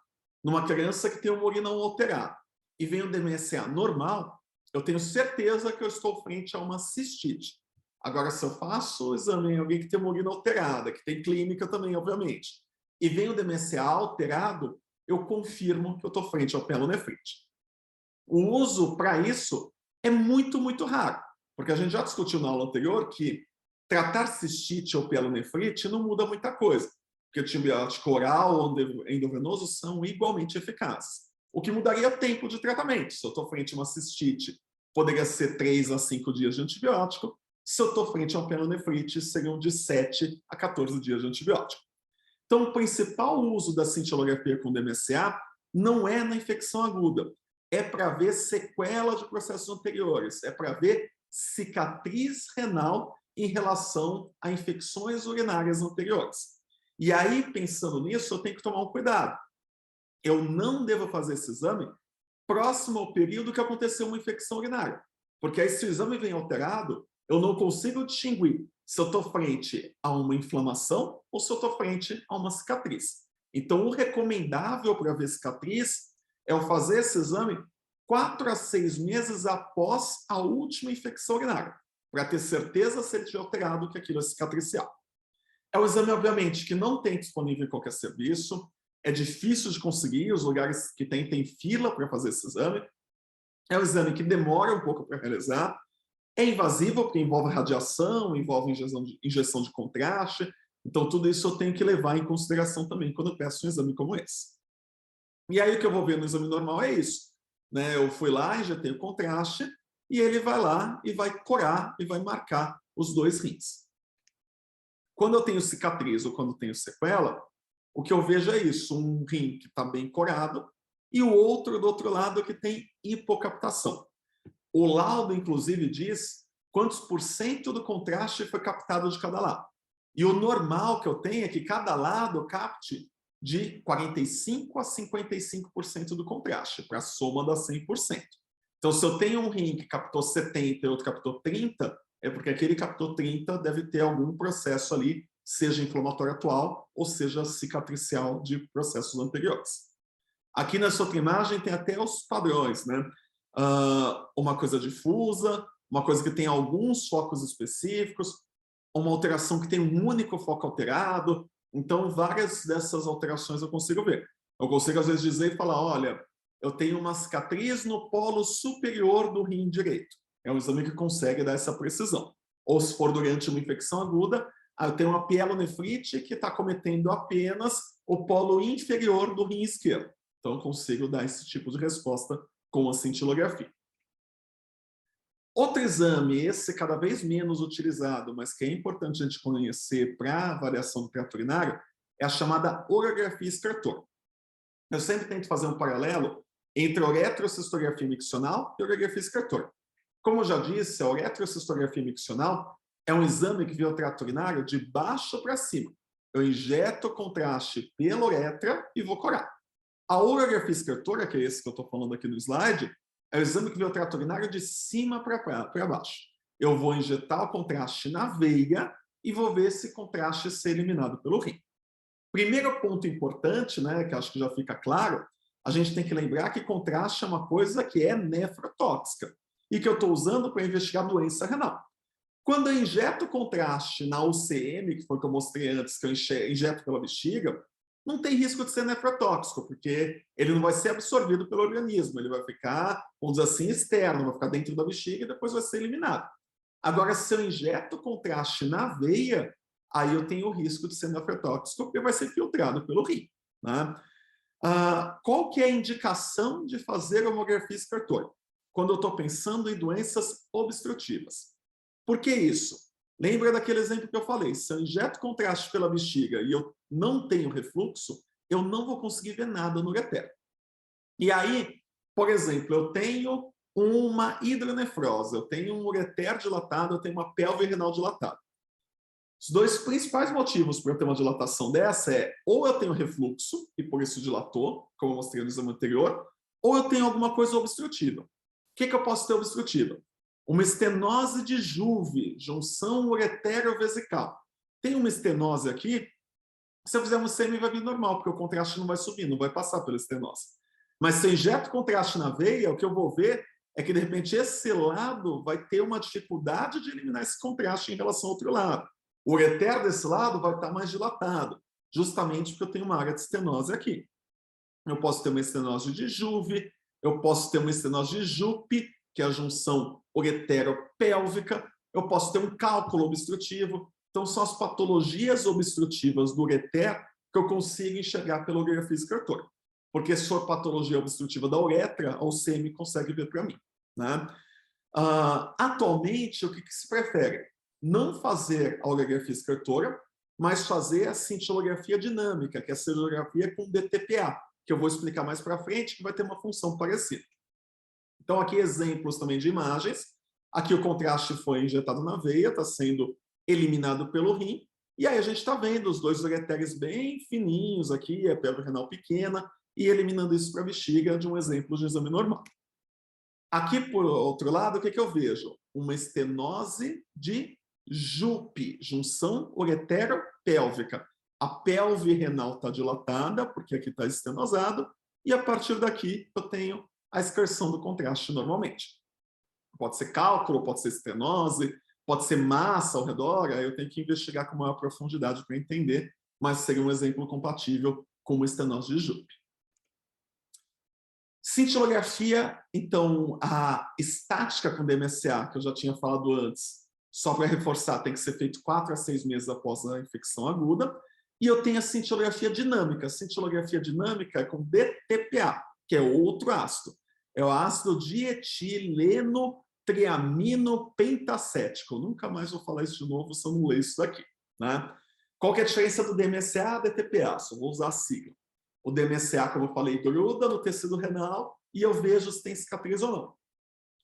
numa criança que tem uma urina alterada e vem um DMSA normal, eu tenho certeza que eu estou frente a uma cistite. Agora, se eu faço o exame em alguém que tem uma urina alterada, que tem clínica também, obviamente, e vem o DMSA alterado, eu confirmo que eu estou frente ao pielonefrite. O uso para isso é muito, muito raro, porque a gente já discutiu na aula anterior que tratar cistite ou pielonefrite não muda muita coisa, porque antibiótico oral ou endovenoso são igualmente eficazes. O que mudaria é o tempo de tratamento. Se eu estou frente a uma cistite, poderia ser 3 a 5 dias de antibiótico. Se eu estou frente a uma pielonefrite, seriam de 7 a 14 dias de antibiótico. Então, o principal uso da cintilografia com DMSA não é na infecção aguda, é para ver sequela de processos anteriores, é para ver cicatriz renal em relação a infecções urinárias anteriores. E aí, pensando nisso, eu tenho que tomar um cuidado. Eu não devo fazer esse exame próximo ao período que aconteceu uma infecção urinária. Porque aí, se o exame vem alterado, eu não consigo distinguir se eu estou frente a uma inflamação ou se eu estou frente a uma cicatriz. Então, o recomendável para ver cicatriz é eu fazer esse exame 4 a 6 meses após a última infecção urinária, para ter certeza se ele estiver alterado que aquilo é cicatricial. É um exame, obviamente, que não tem disponível em qualquer serviço, é difícil de conseguir, os lugares que tem fila para fazer esse exame. É um exame que demora um pouco para realizar, é invasivo porque envolve radiação, envolve injeção de contraste, então tudo isso eu tenho que levar em consideração também quando eu peço um exame como esse. E aí o que eu vou ver no exame normal é isso, né? Eu fui lá, injetei o contraste, e ele vai lá e vai corar e vai marcar os dois rins. Quando eu tenho cicatriz ou quando tenho sequela, o que eu vejo é isso, um rim que está bem corado e o outro do outro lado que tem hipocaptação. O laudo, inclusive, diz quantos por cento do contraste foi captado de cada lado. E o normal que eu tenho é que cada lado capte de 45% a 55% do contraste, para a soma da 100%. Então, se eu tenho um rim que captou 70% e outro captou 30%, é porque aquele que captou 30% deve ter algum processo ali, seja inflamatório atual ou seja cicatricial de processos anteriores. Aqui nessa outra imagem tem até os padrões, né? Uma coisa difusa, uma coisa que tem alguns focos específicos, uma alteração que tem um único foco alterado. Então, várias dessas alterações eu consigo ver. Eu consigo, às vezes, dizer e falar, olha, eu tenho uma cicatriz no polo superior do rim direito. É um exame que consegue dar essa precisão. Ou se for durante uma infecção aguda, eu tenho uma pielonefrite que está cometendo apenas o polo inferior do rim esquerdo. Então, eu consigo dar esse tipo de resposta com a cintilografia. Outro exame, esse cada vez menos utilizado, mas que é importante a gente conhecer para avaliação do trato urinário, é a chamada urografia excretor. Eu sempre tento fazer um paralelo entre a uretrocistografia miccional e a urografia excretor. Como eu já disse, a uretrocistografia miccional é um exame que vê o trato urinário de baixo para cima. Eu injeto o contraste pela uretra e vou corar. A urografia excretora, que é esse que eu estou falando aqui no slide, é o exame que vê o trato urinário de cima para baixo. Eu vou injetar o contraste na veia e vou ver esse contraste ser eliminado pelo rim. Primeiro ponto importante, né, que acho que já fica claro, a gente tem que lembrar que contraste é uma coisa que é nefrotóxica e que eu estou usando para investigar doença renal. Quando eu injeto contraste na UCM, que foi o que eu mostrei antes, que eu injeto pela bexiga, não tem risco de ser nefrotóxico, porque ele não vai ser absorvido pelo organismo, ele vai ficar, vamos dizer assim, externo, vai ficar dentro da bexiga e depois vai ser eliminado. Agora, se eu injeto contraste na veia, aí eu tenho o risco de ser nefrotóxico, porque vai ser filtrado pelo rim, né? Qual que é a indicação de fazer homografia excretor? Quando eu estou pensando em doenças obstrutivas. Por que isso? Lembra daquele exemplo que eu falei? Se eu injeto contraste pela bexiga e eu não tenho refluxo, eu não vou conseguir ver nada no ureter. E aí, por exemplo, eu tenho uma hidronefrose, eu tenho um ureter dilatado, eu tenho uma pelve renal dilatada. Os dois principais motivos para eu ter uma dilatação dessa é ou eu tenho refluxo, e por isso dilatou, como eu mostrei no exame anterior, ou eu tenho alguma coisa obstrutiva. O que eu posso ter obstrutiva? Uma estenose de Juve, junção uretero-vesical. Tem uma estenose aqui, se eu fizer um semi vai vir normal, porque o contraste não vai subir, não vai passar pela estenose. Mas se eu injeto contraste na veia, o que eu vou ver é que, de repente, esse lado vai ter uma dificuldade de eliminar esse contraste em relação ao outro lado. O ureter desse lado vai estar mais dilatado, justamente porque eu tenho uma área de estenose aqui. Eu posso ter uma estenose de Juve, eu posso ter uma estenose de Jupe, que é a junção uretero-pélvica, eu posso ter um cálculo obstrutivo. Então, são as patologias obstrutivas do ureter que eu consigo enxergar pela urografia excretor. Porque se for patologia obstrutiva da uretra, a UCM consegue ver para mim, né? Atualmente, o que se prefere? Não fazer a urografia excretora, mas fazer a cintilografia dinâmica, que é a cintilografia com DTPA, que eu vou explicar mais para frente, que vai ter uma função parecida. Então, aqui exemplos também de imagens. Aqui o contraste foi injetado na veia, está sendo eliminado pelo rim. E aí a gente está vendo os dois ureteres bem fininhos aqui, a pelve renal pequena, e eliminando isso para a bexiga de um exemplo de exame normal. Aqui, por outro lado, o que eu vejo? Uma estenose de Jupe, junção uretero-pélvica. A pelve renal está dilatada, porque aqui está estenosado, e a partir daqui eu tenho a excreção do contraste normalmente. Pode ser cálculo, pode ser estenose, pode ser massa ao redor, aí eu tenho que investigar com maior profundidade para entender, mas seria um exemplo compatível com uma estenose de Jupe. Cintilografia, então, a estática com DMSA, que eu já tinha falado antes, só para reforçar, tem que ser feito 4 a 6 meses após a infecção aguda. E eu tenho a cintilografia dinâmica. A cintilografia dinâmica é com DTPA, que é outro ácido. É o ácido dietileno triamino pentacético. Eu nunca mais vou falar isso de novo se eu não ler isso daqui, né? Qual que é a diferença do DMSA e DTPA? Só vou usar a sigla. O DMSA, como eu falei, gruda no tecido renal e eu vejo se tem cicatriz ou não.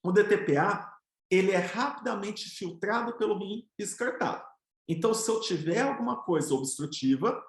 O DTPA, ele é rapidamente filtrado pelo rim e excretado. Então, se eu tiver alguma coisa obstrutiva,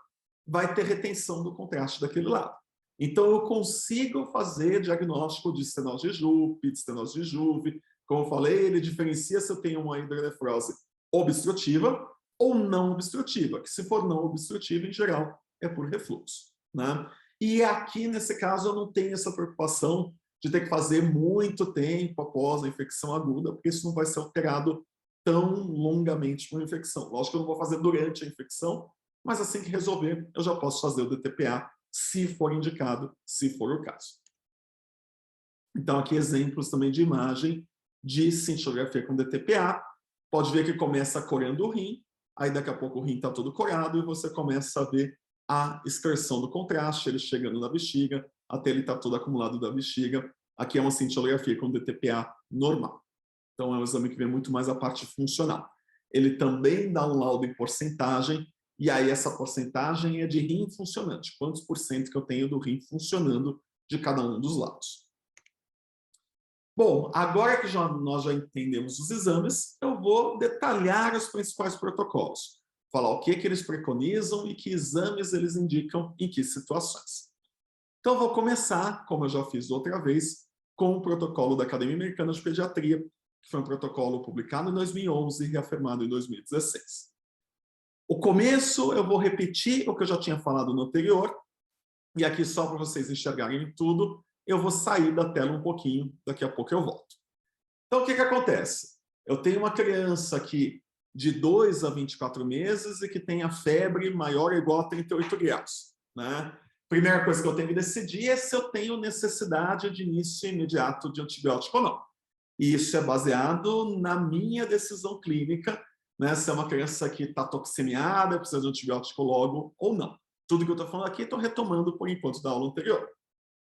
vai ter retenção do contraste daquele lado. Então, eu consigo fazer diagnóstico de estenose de Jupe, de estenose de Juve. Como eu falei, ele diferencia se eu tenho uma hidronefrose obstrutiva ou não obstrutiva, que se for não obstrutiva, em geral, é por refluxo, né? E aqui, nesse caso, eu não tenho essa preocupação de ter que fazer muito tempo após a infecção aguda, porque isso não vai ser alterado tão longamente por infecção. Lógico que eu não vou fazer durante a infecção, mas assim que resolver, eu já posso fazer o DTPA, se for indicado, se for o caso. Então, aqui exemplos também de imagem de cintilografia com DTPA. Pode ver que começa corando o rim, aí daqui a pouco o rim está todo corado e você começa a ver a excreção do contraste, ele chegando na bexiga, até ele estar todo acumulado da bexiga. Aqui é uma cintilografia com DTPA normal. Então é um exame que vê muito mais a parte funcional. Ele também dá um laudo em porcentagem, e aí essa porcentagem é de rim funcionante. Quantos por cento que eu tenho do rim funcionando de cada um dos lados. Bom, agora que nós já entendemos os exames, eu vou detalhar os principais protocolos. Falar o que eles preconizam e que exames eles indicam em que situações. Então, eu vou começar, como eu já fiz outra vez, com o protocolo da Academia Americana de Pediatria, que foi um protocolo publicado em 2011 e reafirmado em 2016. O começo, eu vou repetir o que eu já tinha falado no anterior, e aqui só para vocês enxergarem tudo, eu vou sair da tela um pouquinho, daqui a pouco eu volto. Então, o que acontece? Eu tenho uma criança aqui de 2 a 24 meses e que tem a febre maior ou igual a 38 graus. Né? Primeira coisa que eu tenho que decidir é se eu tenho necessidade de início imediato de antibiótico ou não. E isso é baseado na minha decisão clínica, né? Se é uma criança que está toxemiada, precisa de antibiótico logo ou não. Tudo que eu estou falando aqui, estou retomando por enquanto da aula anterior.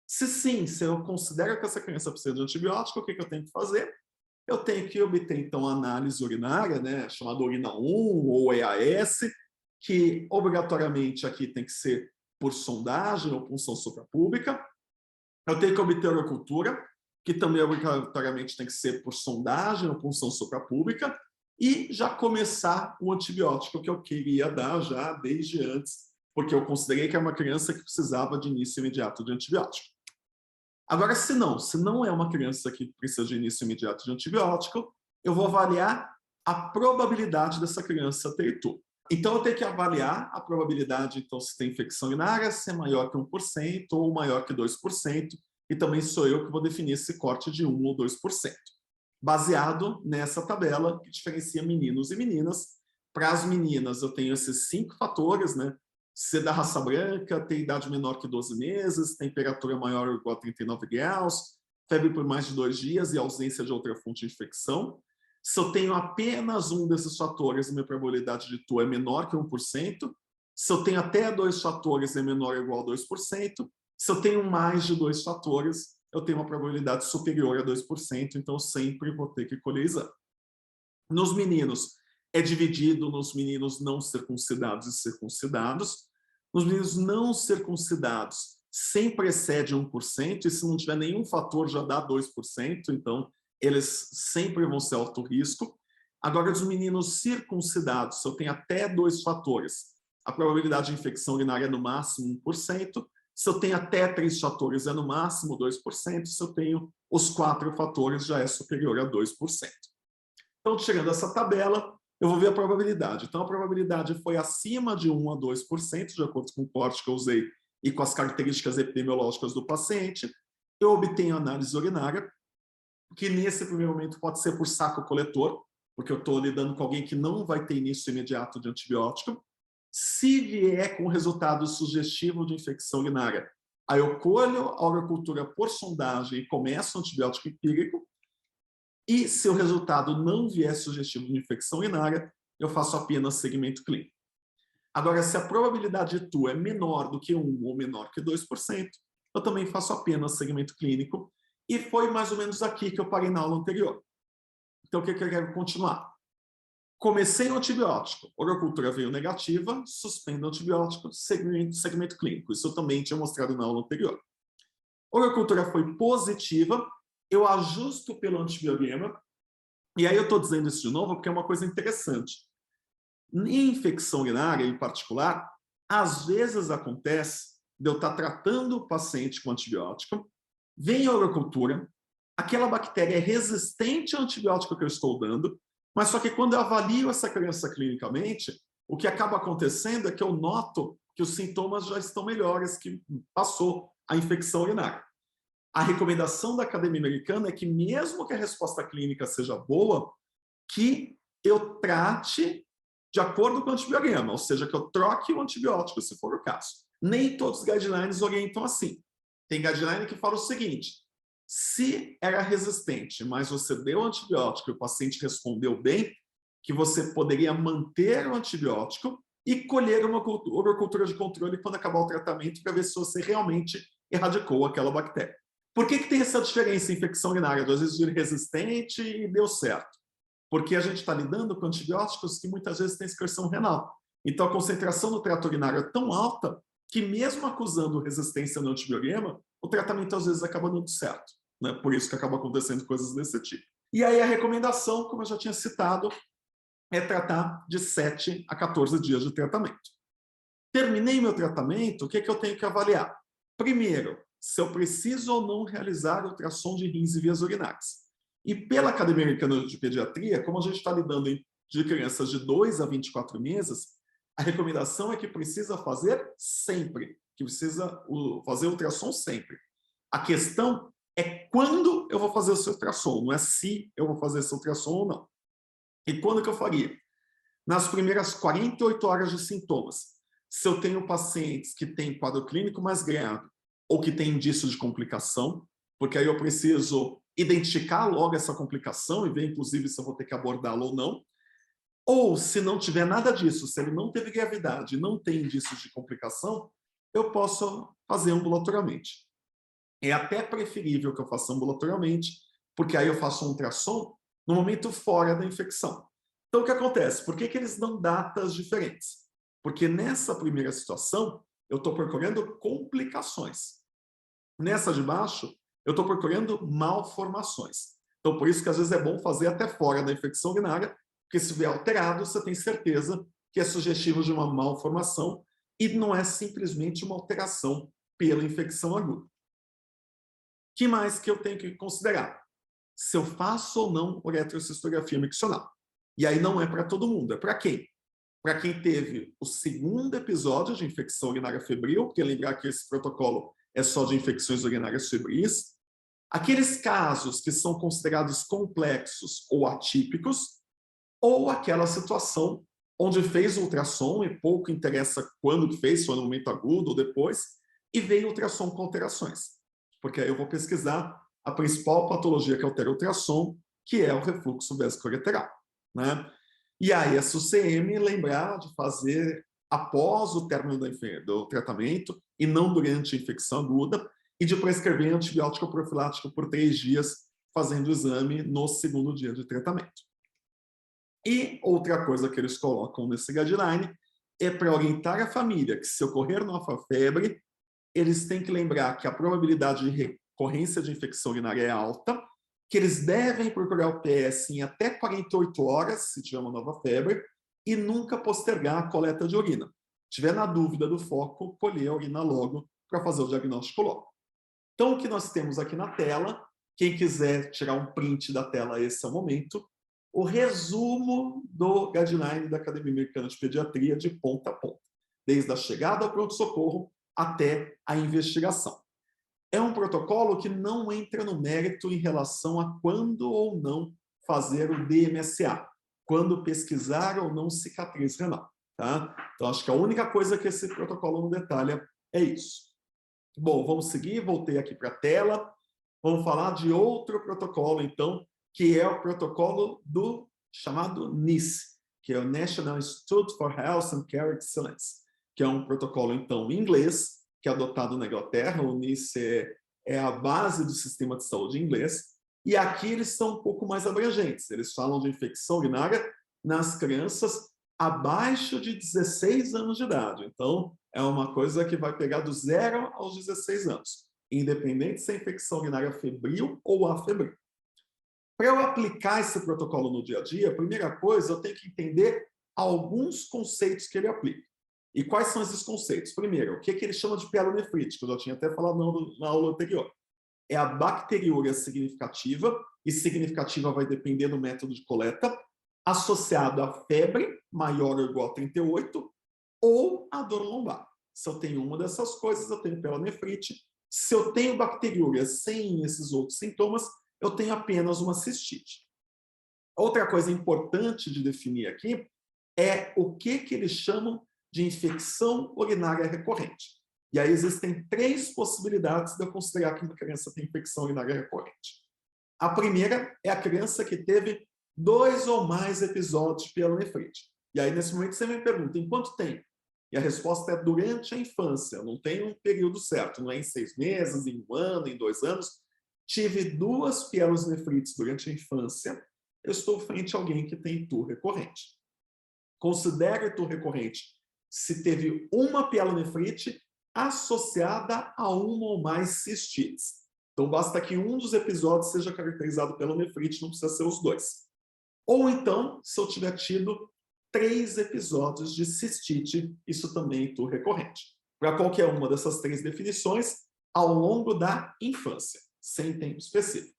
Se sim, se eu considero que essa criança precisa de antibiótico, o que eu tenho que fazer? Eu tenho que obter, então, a análise urinária, né, chamada urina 1 ou EAS, que obrigatoriamente aqui tem que ser por sondagem ou punção suprapúbica. Eu tenho que obter a urocultura, que também obrigatoriamente tem que ser por sondagem ou punção suprapúbica, e já começar o antibiótico que eu queria dar já desde antes, porque eu considerei que era uma criança que precisava de início imediato de antibiótico. Agora, se não é uma criança que precisa de início imediato de antibiótico, eu vou avaliar a probabilidade dessa criança ter TU. Então, eu tenho que avaliar a probabilidade, então, se tem infecção urinária, se é maior que 1% ou maior que 2%, e também sou eu que vou definir esse corte de 1 ou 2%, baseado nessa tabela que diferencia meninos e meninas. Para as meninas, eu tenho esses 5 fatores, né? Ser da raça branca, ter idade menor que 12 meses, temperatura maior ou igual a 39 graus, febre por mais de 2 dias e ausência de outra fonte de infecção. Se eu tenho apenas um desses fatores, a minha probabilidade de TU é menor que 1%. Se eu tenho até 2 fatores, é menor ou igual a 2%. Se eu tenho mais de 2 fatores, eu tenho uma probabilidade superior a 2%, então eu sempre vou ter que colher exame. Nos meninos, é dividido nos meninos não circuncidados e circuncidados. Nos meninos não circuncidados, sempre excede 1%, e se não tiver nenhum fator, já dá 2%, então eles sempre vão ser alto risco. Agora, dos meninos circuncidados, se eu tenho até 2 fatores, a probabilidade de infecção urinária é no máximo 1%, se eu tenho até 3 fatores, é no máximo 2%, se eu tenho os 4 fatores, já é superior a 2%. Então, chegando a essa tabela, eu vou ver a probabilidade. Então, a probabilidade foi acima de 1 a 2%, de acordo com o corte que eu usei e com as características epidemiológicas do paciente. Eu obtenho análise urinária, que nesse primeiro momento pode ser por saco coletor, porque eu estou lidando com alguém que não vai ter início imediato de antibiótico. Se vier com resultado sugestivo de infecção urinária, aí eu colho a urocultura por sondagem e começo o antibiótico empírico. E se o resultado não vier sugestivo de infecção urinária, eu faço apenas segmento clínico. Agora, se a probabilidade de TU é menor do que 1 ou menor que 2%, eu também faço apenas segmento clínico. E foi mais ou menos aqui que eu parei na aula anterior. Então, o que eu quero continuar? Comecei o antibiótico, urocultura veio negativa, suspendo o antibiótico, segmento clínico. Isso eu também tinha mostrado na aula anterior. Urocultura foi positiva, eu ajusto pelo antibiograma, e aí eu estou dizendo isso de novo porque é uma coisa interessante. Em infecção urinária, em particular, às vezes acontece de eu estar tratando o paciente com antibiótico, vem a urocultura, aquela bactéria é resistente ao antibiótico que eu estou dando, mas só que quando eu avalio essa criança clinicamente, o que acaba acontecendo é que eu noto que os sintomas já estão melhores, que passou a infecção urinária. A recomendação da Academia Americana é que, mesmo que a resposta clínica seja boa, que eu trate de acordo com o antibiograma, ou seja, que eu troque o antibiótico, se for o caso. Nem todos os guidelines orientam assim. Tem guideline que fala o seguinte: se era resistente, mas você deu antibiótico e o paciente respondeu bem, que você poderia manter o antibiótico e colher uma cultura de controle quando acabar o tratamento para ver se você realmente erradicou aquela bactéria. Por que tem essa diferença em infecção urinária? Às vezes resistente e deu certo. Porque a gente está lidando com antibióticos que muitas vezes têm excreção renal. Então a concentração no trato urinário é tão alta que mesmo acusando resistência no antibiograma, o tratamento às vezes acaba dando certo. Né? Por isso que acaba acontecendo coisas desse tipo. E aí a recomendação, como eu já tinha citado, é tratar de 7 a 14 dias de tratamento. Terminei meu tratamento, o que eu tenho que avaliar? Primeiro, se eu preciso ou não realizar ultrassom de rins e vias urinárias. E pela Academia Americana de Pediatria, como a gente está lidando de crianças de 2 a 24 meses, a recomendação é que precisa fazer sempre, que precisa fazer ultrassom sempre. A questão é quando eu vou fazer esse ultrassom, não é se eu vou fazer esse ultrassom ou não. E quando que eu faria? Nas primeiras 48 horas de sintomas. Se eu tenho pacientes que têm quadro clínico mais grave ou que têm indício de complicação, porque aí eu preciso identificar logo essa complicação e ver, inclusive, se eu vou ter que abordá-lo ou não. Ou, se não tiver nada disso, se ele não teve gravidade e não tem indícios de complicação, eu posso fazer ambulatorialmente. É até preferível que eu faça ambulatorialmente, porque aí eu faço um ultrassom no momento fora da infecção. Então, o que acontece? Por que eles dão datas diferentes? Porque nessa primeira situação, eu estou procurando complicações. Nessa de baixo, eu estou procurando malformações. Então, por isso que às vezes é bom fazer até fora da infecção urinária, porque se vier alterado, você tem certeza que é sugestivo de uma malformação e não é simplesmente uma alteração pela infecção aguda. O que mais que eu tenho que considerar? Se eu faço ou não uretrocistografia miccional. E aí não é para todo mundo, é para quem? Para quem teve o segundo episódio de infecção urinária febril, porque lembrar que esse protocolo é só de infecções urinárias febris. Aqueles casos que são considerados complexos ou atípicos, ou aquela situação onde fez o ultrassom e pouco interessa quando que fez, se foi no momento agudo ou depois, e veio o ultrassom com alterações. Porque aí eu vou pesquisar a principal patologia que altera o ultrassom, que é o refluxo vesicoureteral, né? E aí a SUCM lembrar de fazer após o término do tratamento e não durante a infecção aguda, e de prescrever antibiótico profilático por 3 dias, fazendo o exame no segundo dia de tratamento. E outra coisa que eles colocam nesse guideline é para orientar a família que, se ocorrer nova febre, eles têm que lembrar que a probabilidade de recorrência de infecção urinária é alta, que eles devem procurar o PS em até 48 horas, se tiver uma nova febre, e nunca postergar a coleta de urina. Se tiver na dúvida do foco, colher a urina logo para fazer o diagnóstico logo. Então, o que nós temos aqui na tela, quem quiser tirar um print da tela, esse é o momento, o resumo do guideline da Academia Americana de Pediatria de ponta a ponta, desde a chegada ao pronto-socorro até a investigação. É um protocolo que não entra no mérito em relação a quando ou não fazer o DMSA, quando pesquisar ou não cicatriz renal. Tá? Então, acho que a única coisa que esse protocolo não detalha é isso. Bom, vamos seguir, voltei aqui para a tela. Vamos falar de outro protocolo, então, que é o protocolo do chamado NICE, que é o National Institute for Health and Care Excellence, que é um protocolo, então, em inglês, que é adotado na Inglaterra. O NICE é a base do sistema de saúde inglês, e aqui eles são um pouco mais abrangentes. Eles falam de infecção urinária nas crianças abaixo de 16 anos de idade. Então, é uma coisa que vai pegar do 0 aos 16 anos, independente se é infecção urinária febril ou afebril. Para eu aplicar esse protocolo no dia a dia, a primeira coisa, eu tenho que entender alguns conceitos que ele aplica. E quais são esses conceitos? Primeiro, o que ele chama de pielonefrite, que eu já tinha até falado na aula anterior. É a bacteriúria significativa, e significativa vai depender do método de coleta, associado à febre maior ou igual a 38, ou a dor lombar. Se eu tenho uma dessas coisas, eu tenho pielonefrite. Se eu tenho bacteriúria sem esses outros sintomas, eu tenho apenas uma cistite. Outra coisa importante de definir aqui é o que eles chamam de infecção urinária recorrente. E aí existem 3 possibilidades de eu considerar que uma criança tem infecção urinária recorrente. A primeira é a criança que teve 2 ou mais episódios de pielonefrite. E aí, nesse momento, você me pergunta, em quanto tempo? E a resposta é durante a infância, não tem um período certo, não é em 6 meses, em 1 ano, em 2 anos. Tive 2 pielonefrites durante a infância, eu estou frente a alguém que tem ITU recorrente. Considere ITU recorrente se teve uma pielonefrite associada a uma ou mais cistites. Então, basta que um dos episódios seja caracterizado pela nefrite, não precisa ser os 2. Ou então, se eu tiver tido 3 episódios de cistite, isso também é ITU recorrente. Para qualquer uma dessas 3 definições, ao longo da infância, sem tempo específico.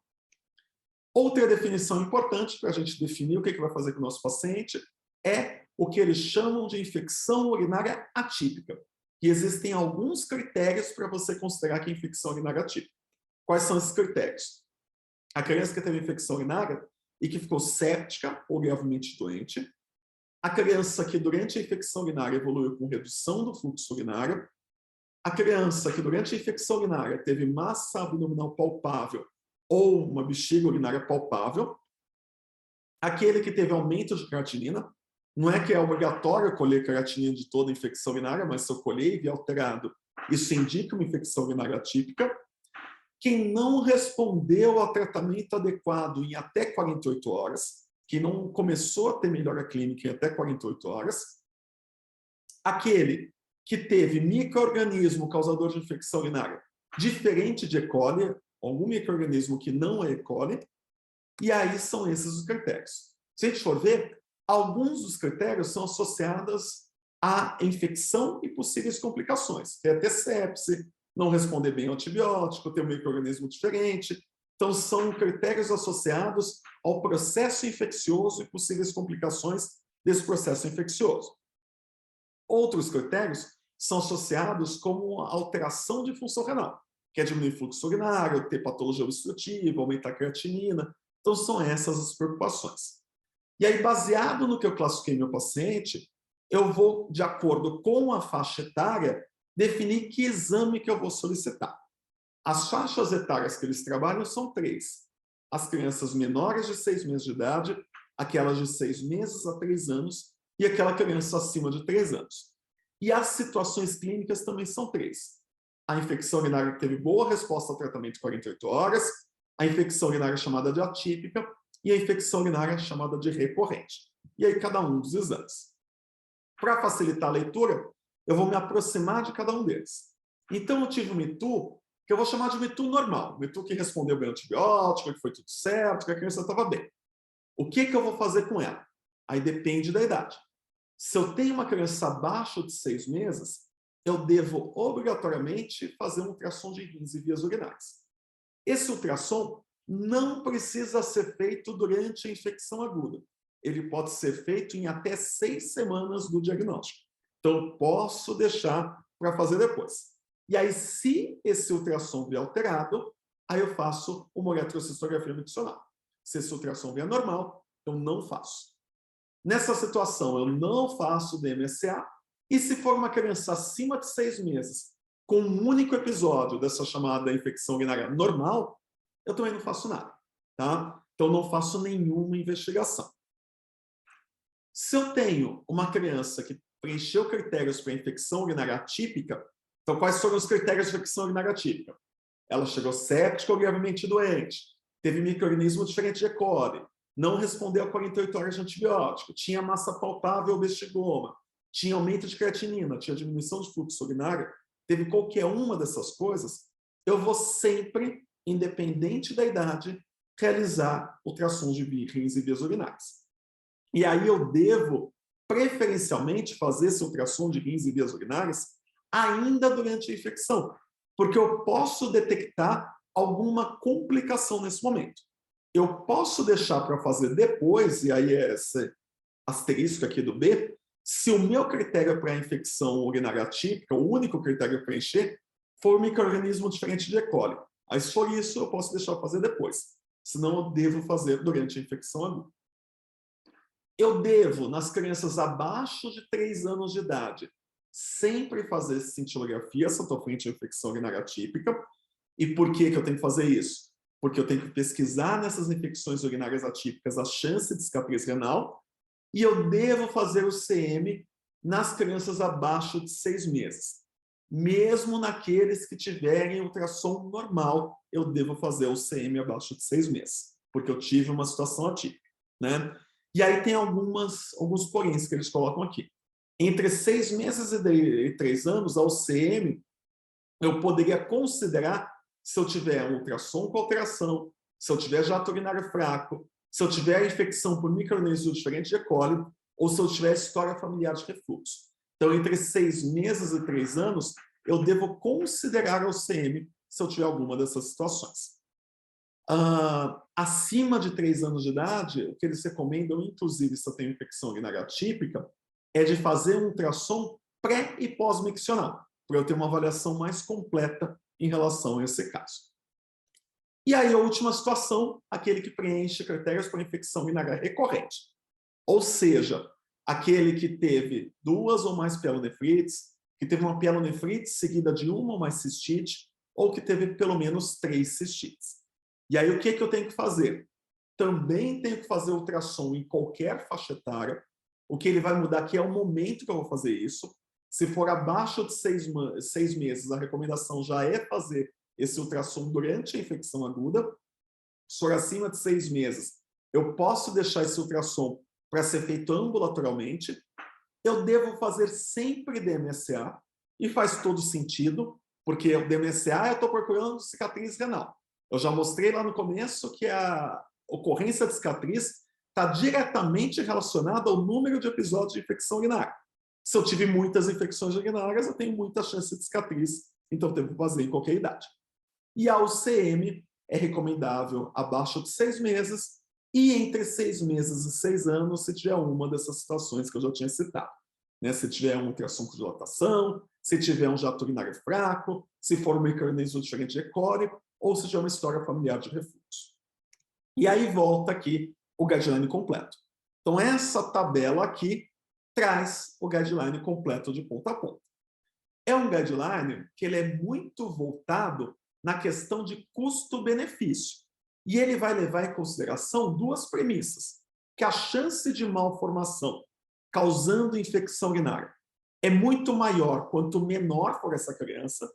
Outra definição importante para a gente definir o que vai fazer com o nosso paciente é o que eles chamam de infecção urinária atípica. E existem alguns critérios para você considerar que é infecção urinária atípica. Quais são esses critérios? A criança que teve infecção urinária e que ficou séptica ou gravemente doente. A criança que durante a infecção urinária evoluiu com redução do fluxo urinário. A criança que durante a infecção urinária teve massa abdominal palpável ou uma bexiga urinária palpável. Aquele que teve aumento de creatinina. Não é que é obrigatório colher creatinina de toda infecção urinária, mas se eu colher e vier alterado, isso indica uma infecção urinária atípica. Quem não respondeu ao tratamento adequado em até 48 horas, que não começou a ter melhora clínica em até 48 horas. Aquele que teve micro-organismo causador de infecção urinária diferente de E. coli, algum micro-organismo que não é E. coli, e aí são esses os critérios. Se a gente for ver, alguns dos critérios são associados à infecção e possíveis complicações, que é ter sepse, não responder bem ao antibiótico, ter um micro-organismo diferente. Então, são critérios associados ao processo infeccioso e possíveis complicações desse processo infeccioso. Outros critérios são associados como alteração de função renal, que é diminuir fluxo urinário, ter patologia obstrutiva, aumentar a creatinina. Então, são essas as preocupações. E aí, baseado no que eu classifiquei meu paciente, eu vou, de acordo com a faixa etária, definir que exame que eu vou solicitar. As faixas etárias que eles trabalham são 3. As crianças menores de 6 meses de idade, aquelas de 6 meses a 3 anos e aquela criança acima de 3 anos. E as situações clínicas também são 3. A infecção urinária que teve boa resposta ao tratamento de 48 horas, a infecção urinária chamada de atípica e a infecção urinária chamada de recorrente. E aí cada um dos exames. Para facilitar a leitura, eu vou me aproximar de cada um deles. Então, eu tive um ITU que eu vou chamar de um ITU normal. Um ITU que respondeu bem ao antibiótico, que foi tudo certo, que a criança estava bem. O que eu vou fazer com ela? Aí depende da idade. Se eu tenho uma criança abaixo de 6 meses, eu devo obrigatoriamente fazer um ultrassom de rins e vias urinárias. Esse ultrassom não precisa ser feito durante a infecção aguda. Ele pode ser feito em até 6 semanas do diagnóstico. Então, posso deixar para fazer depois. E aí, se esse ultrassom vier alterado, aí eu faço uma eletrocistografia miccional. Se esse ultrassom vier normal, eu não faço. Nessa situação, eu não faço DMSA. E se for uma criança acima de 6 meses, com um único episódio dessa chamada infecção urinária normal, eu também não faço nada. Tá? Então, não faço nenhuma investigação. Se eu tenho uma criança que preencheu critérios para infecção urinária atípica, então quais foram os critérios de infecção urinária atípica? Ela chegou séptica ou gravemente doente, teve micro-organismo diferente de E. coli, não respondeu a 48 horas de antibiótico, tinha massa palpável ou bestigoma, tinha aumento de creatinina, tinha diminuição de fluxo urinário, teve qualquer uma dessas coisas, eu vou sempre, independente da idade, realizar ultrassons de rins e vias urinárias. E aí eu devo, preferencialmente, fazer esse ultrassom de rins e vias urinárias ainda durante a infecção, porque eu posso detectar alguma complicação nesse momento. Eu posso deixar para fazer depois, e aí é esse asterisco aqui do B, se o meu critério para a infecção urinária atípica, o único critério para preencher, for um micro-organismo diferente de E. coli. Aí, se for isso, eu posso deixar fazer depois. Senão, eu devo fazer durante a infecção aguda. Eu devo, nas crianças abaixo de 3 anos de idade, sempre fazer cintilografia se eu estou frente à infecção urinária atípica. E por que eu tenho que fazer isso? porque eu tenho que pesquisar nessas infecções urinárias atípicas a chance de cicatriz renal, e eu devo fazer o CM nas crianças abaixo de 6 meses. Mesmo naqueles que tiverem ultrassom normal, eu devo fazer o CM abaixo de 6 meses, porque eu tive uma situação atípica, né? E aí tem alguns poréns que eles colocam aqui. Entre 6 meses e 3 anos, ao CM, eu poderia considerar se eu tiver um ultrassom com alteração, se eu tiver jato urinário fraco, se eu tiver infecção por micro-organismo diferente de E. coli, ou se eu tiver história familiar de refluxo. Então, entre 6 meses e 3 anos, eu devo considerar o CM se eu tiver alguma dessas situações. Acima de 3 anos de idade, o que eles recomendam, inclusive se eu tenho infecção urinária atípica, é de fazer um ultrassom pré e pós-miccional, para eu ter uma avaliação mais completa em relação a esse caso. E aí a última situação, aquele que preenche critérios para infecção urinária recorrente. Ou seja, aquele que teve 2 ou mais pielonefrites, que teve uma pielonefrite seguida de 1 ou mais cistite, ou que teve pelo menos 3 cistites. E aí o que eu tenho que fazer? Também tenho que fazer ultrassom em qualquer faixa etária. O que ele vai mudar aqui é o momento que eu vou fazer isso. Se for abaixo de 6 meses, a recomendação já é fazer esse ultrassom durante a infecção aguda. Se for acima de 6 meses, eu posso deixar esse ultrassom para ser feito ambulatorialmente. Eu devo fazer sempre DMSA, e faz todo sentido, porque o DMSA eu estou procurando cicatriz renal. Eu já mostrei lá no começo que a ocorrência de cicatriz está diretamente relacionada ao número de episódios de infecção urinária. Se eu tive muitas infecções urinárias, eu tenho muita chance de cicatriz, então eu devo fazer em qualquer idade. E a UCM é recomendável abaixo de 6 meses e entre 6 meses e 6 anos, se tiver uma dessas situações que eu já tinha citado. Né? Se tiver um ultrassom com dilatação, se tiver um jato urinário fraco, se for um micro-organismo diferente de E. coli, ou se tiver uma história familiar de refluxo. E aí volta aqui o guideline completo. Então, essa tabela aqui traz o guideline completo de ponta a ponta. É um guideline que ele é muito voltado na questão de custo-benefício. E ele vai levar em consideração 2 premissas, que a chance de malformação causando infecção urinária é muito maior quanto menor for essa criança.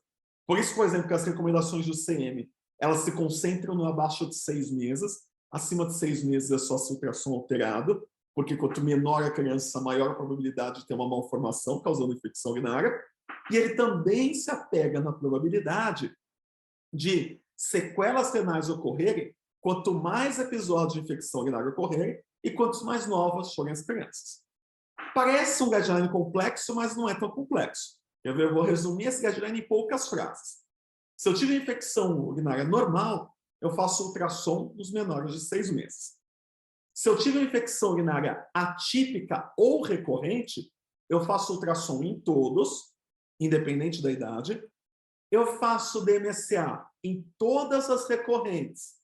Por isso, por exemplo, que as recomendações do CM, elas se concentram no abaixo de 6 meses, acima de 6 meses é só se ultrassom alterado, porque quanto menor a criança, maior a probabilidade de ter uma malformação causando infecção urinária. E ele também se apega na probabilidade de sequelas renais ocorrerem quanto mais episódios de infecção urinária ocorrerem e quanto mais novas forem as crianças. Parece um guideline complexo, mas não é tão complexo. Eu vou resumir esse guideline em poucas frases. Se eu tive infecção urinária normal, eu faço ultrassom nos menores de 6 meses. Se eu tive infecção urinária atípica ou recorrente, eu faço ultrassom em todos, independente da idade. Eu faço DMSA em todas as recorrentes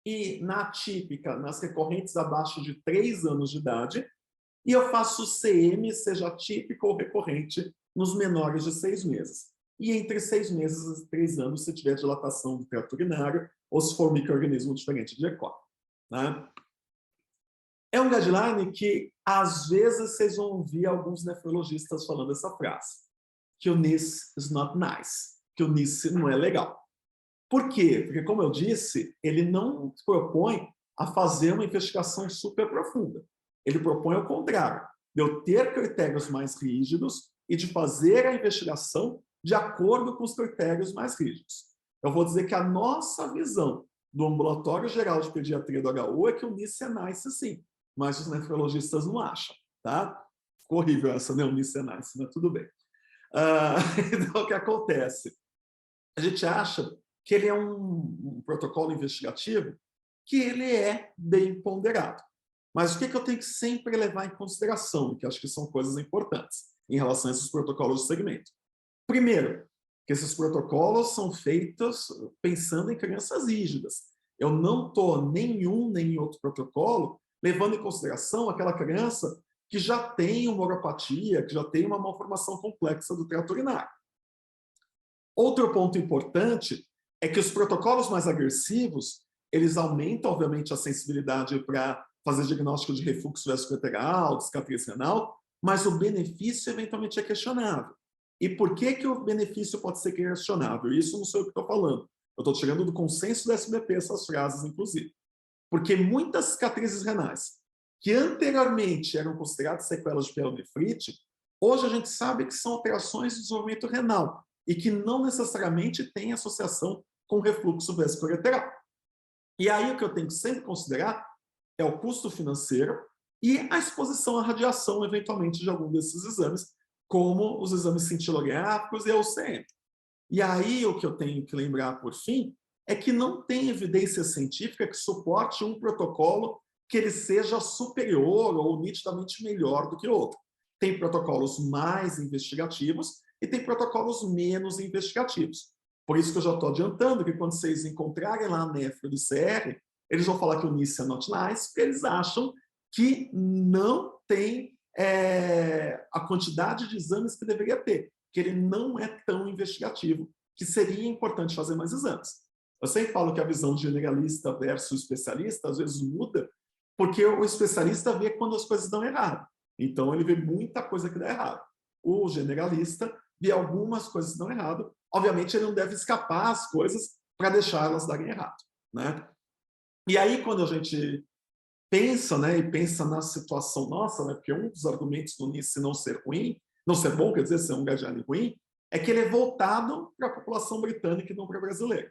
e na atípica, nas recorrentes abaixo de 3 anos de idade. E eu faço CM, seja atípico ou recorrente, nos menores de 6 meses. E entre 6 meses e 3 anos, se tiver dilatação do trato urinário ou se for um micro-organismo diferente de E. coli. Né? É um guideline que, às vezes, vocês vão ouvir alguns nefrologistas falando essa frase, que o NIS is not nice, que o NIS não é legal. Por quê? Porque, como eu disse, ele não propõe a fazer uma investigação super profunda. Ele propõe o contrário, de eu ter critérios mais rígidos e de fazer a investigação de acordo com os critérios mais rígidos. Eu vou dizer que a nossa visão do Ambulatório Geral de Pediatria do HU é que o NIS é nice, sim, mas os nefrologistas não acham, tá? Ficou horrível essa, né? O NIS é nice, mas tudo bem. Então, o que acontece? A gente acha que ele é um protocolo investigativo que ele é bem ponderado. Mas o que eu tenho que sempre levar em consideração, que acho que são coisas importantes em relação a esses protocolos de segmento? Primeiro, que esses protocolos são feitos pensando em crianças rígidas. Eu não estou nenhum nem outro protocolo levando em consideração aquela criança que já tem uma uropatia, que já tem uma malformação complexa do trato urinário. Outro ponto importante é que os protocolos mais agressivos, eles aumentam, obviamente, a sensibilidade para fazer diagnóstico de refluxo vesicolateral, de cicatriz renal, mas o benefício eventualmente é questionável. E por que que o benefício pode ser questionável? Isso não sou eu que estou falando. Eu estou tirando do consenso do SBP essas frases, inclusive. Porque muitas cicatrizes renais, que anteriormente eram consideradas sequelas de pielonefrite, hoje a gente sabe que são alterações do desenvolvimento renal e que não necessariamente têm associação com refluxo vesicolateral. E aí o que eu tenho que sempre considerar é o custo financeiro e a exposição à radiação, eventualmente, de algum desses exames, como os exames cintilográficos e a UCM. E aí o que eu tenho que lembrar, por fim, é que não tem evidência científica que suporte um protocolo que ele seja superior ou nitidamente melhor do que o outro. Tem protocolos mais investigativos e tem protocolos menos investigativos. Por isso que eu já estou adiantando que quando vocês encontrarem lá a nefro do CR, eles vão falar que o NICE é not nice, porque eles acham que não tem a quantidade de exames que deveria ter, que ele não é tão investigativo, que seria importante fazer mais exames. Eu sempre falo que a visão generalista versus especialista às vezes muda, porque o especialista vê quando as coisas dão errado. Então, ele vê muita coisa que dá errado. O generalista vê algumas coisas que dão errado. Obviamente, ele não deve escapar as coisas para deixar elas darem errado, né? E aí, quando a gente pensa, né, e pensa na situação nossa, né, porque um dos argumentos do NICE não ser ruim, não ser bom, quer dizer, ser um guideline ruim, é que ele é voltado para a população britânica e não para a brasileira.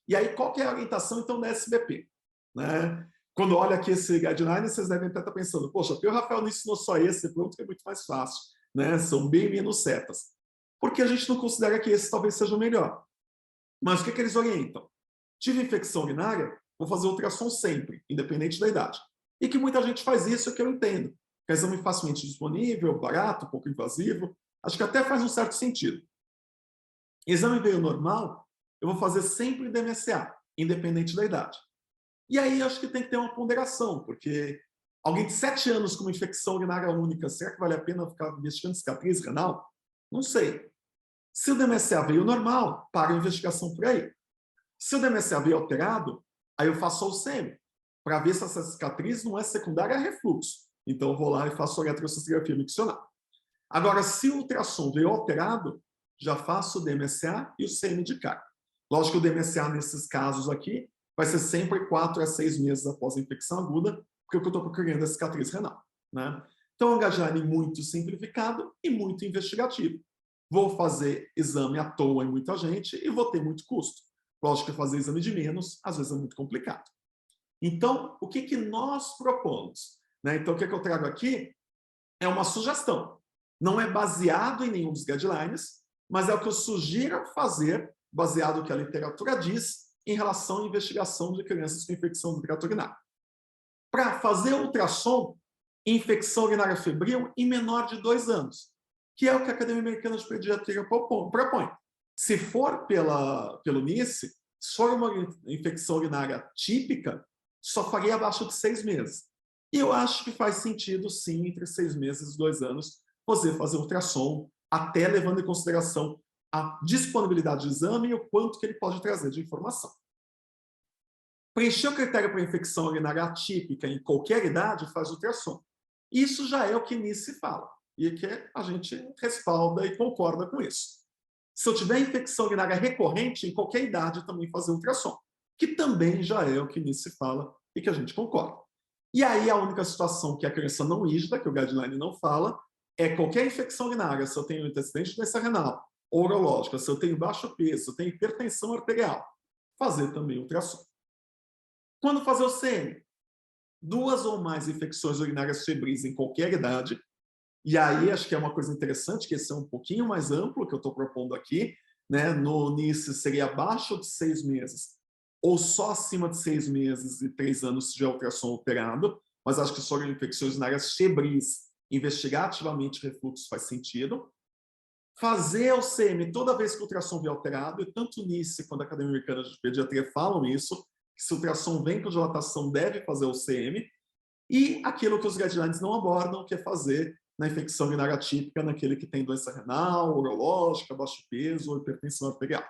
E aí, qual que é a orientação, então, da SBP? Né? Quando olha aqui esse guideline, vocês devem até estar pensando, poxa, o Rafael não ensinou só esse, pronto, que é muito mais fácil. Né? São bem menos setas. Porque a gente não considera que esse talvez seja o melhor. Mas o que eles orientam? Tive infecção urinária, vou fazer ultrassom sempre, independente da idade. E que muita gente faz isso, que eu entendo. É exame facilmente disponível, barato, pouco invasivo. Acho que até faz um certo sentido. Exame veio normal, eu vou fazer sempre DMSA, independente da idade. E aí acho que tem que ter uma ponderação, porque alguém de 7 anos com uma infecção urinária única, será que vale a pena ficar investigando cicatriz renal? Não sei. Se o DMSA veio normal, para a investigação por aí. Se o DMSA veio alterado, aí eu faço o UCM, para ver se essa cicatriz não é secundária a refluxo. Então eu vou lá e faço a eletrossociografia miccional. Agora, se o ultrassom veio alterado, já faço o DMSA e o CM de cara. Lógico que o DMSA, nesses casos aqui, vai ser sempre 4 a 6 meses após a infecção aguda, porque o que eu estou procurando é cicatriz renal. Né? Então, é um guideline muito simplificado e muito investigativo. Vou fazer exame à toa em muita gente e vou ter muito custo. Lógico que fazer exame de menos, às vezes é muito complicado. Então, o que nós propomos? Né? Então, o que eu trago aqui é uma sugestão. Não é baseado em nenhum dos guidelines, mas é o que eu sugiro fazer, baseado no que a literatura diz, em relação à investigação de crianças com infecção do trato urinário. Para fazer ultrassom, infecção urinária febril em menor de 2 anos, que é o que a Academia Americana de Pediatria propõe. Se for pelo NICE, se for uma infecção urinária típica, só faria abaixo de 6 meses. E eu acho que faz sentido, sim, entre 6 meses e 2 anos, você fazer ultrassom, até levando em consideração a disponibilidade de exame e o quanto que ele pode trazer de informação. Preencher o critério para infecção urinária atípica em qualquer idade faz ultrassom. Isso já é o que NICE fala, e que a gente respalda e concorda com isso. Se eu tiver infecção urinária recorrente, em qualquer idade também fazer ultrassom, que também já é o que NICE fala e que a gente concorda. E aí a única situação que a criança não rígida, que o guideline não fala, é qualquer infecção urinária, se eu tenho antecedente de doença renal, ou urológica, se eu tenho baixo peso, se eu tenho hipertensão arterial, fazer também ultrassom. Quando fazer o CM? 2 ou mais infecções urinárias febris em qualquer idade, e aí acho que é uma coisa interessante, que esse é um pouquinho mais amplo, que eu estou propondo aqui, né? No NICE seria abaixo de 6 meses, ou só acima de 6 meses e 3 anos se tiver ultrassom operado, mas acho que sobre infecções urinárias febris, investigar ativamente refluxo faz sentido. Fazer o CM toda vez que o ultrassom vier alterado, e tanto o NICE quanto a Academia Americana de Pediatria falam isso, que se o ultrassom vem com dilatação, deve fazer o CM, e aquilo que os guidelines não abordam, que é fazer na infecção urinária típica, naquele que tem doença renal, urológica, baixo peso ou hipertensão arterial.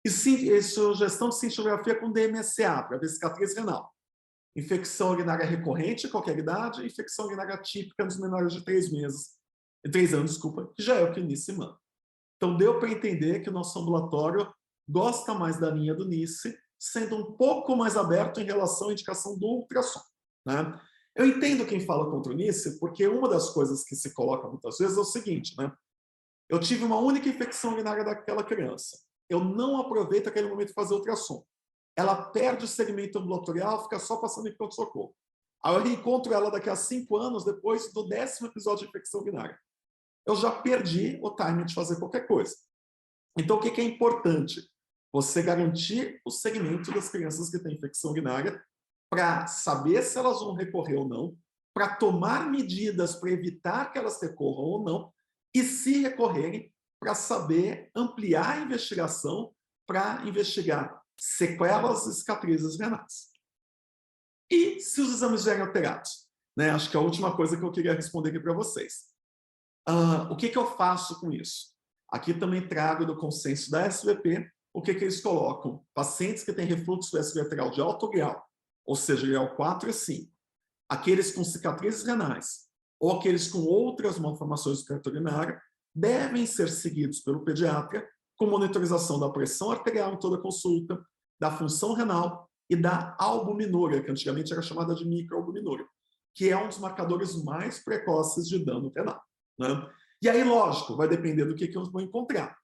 E sugestão de cintilografia com DMSA, para ver cicatriz renal. Infecção urinária recorrente, qualquer idade, infecção urinária típica nos menores de 3 anos, desculpa, que já é o que o NICE manda. Então, deu para entender que o nosso ambulatório gosta mais da linha do NICE, sendo um pouco mais aberto em relação à indicação do ultrassom, né? Eu entendo quem fala contra o NICE, porque uma das coisas que se coloca muitas vezes é o seguinte, né? Eu tive uma única infecção urinária daquela criança. Eu não aproveito aquele momento de fazer ultrassom. Ela perde o segmento ambulatorial, fica só passando em pronto-socorro. Aí eu reencontro ela daqui a 5 anos, depois do 10º episódio de infecção urinária. Eu já perdi o timing de fazer qualquer coisa. Então, o que é importante? Você garantir o segmento das crianças que têm infecção urinária para saber se elas vão recorrer ou não, para tomar medidas para evitar que elas recorram ou não, e se recorrerem, para saber ampliar a investigação para investigar sequelas e cicatrizes renais. E se os exames vierem alterados? Né? Acho que é a última coisa que eu queria responder aqui para vocês. O que eu faço com isso? Aqui também trago do consenso da SVP o que eles colocam. Pacientes que têm refluxo vesicolateral de alto grau, ou seja, grau 4 e 5, aqueles com cicatrizes renais ou aqueles com outras malformações urinárias, devem ser seguidos pelo pediatra com monitorização da pressão arterial em toda consulta, da função renal e da albuminúria, que antigamente era chamada de microalbuminúria, que é um dos marcadores mais precoces de dano renal, né? E aí, lógico, vai depender do que eu vou encontrar.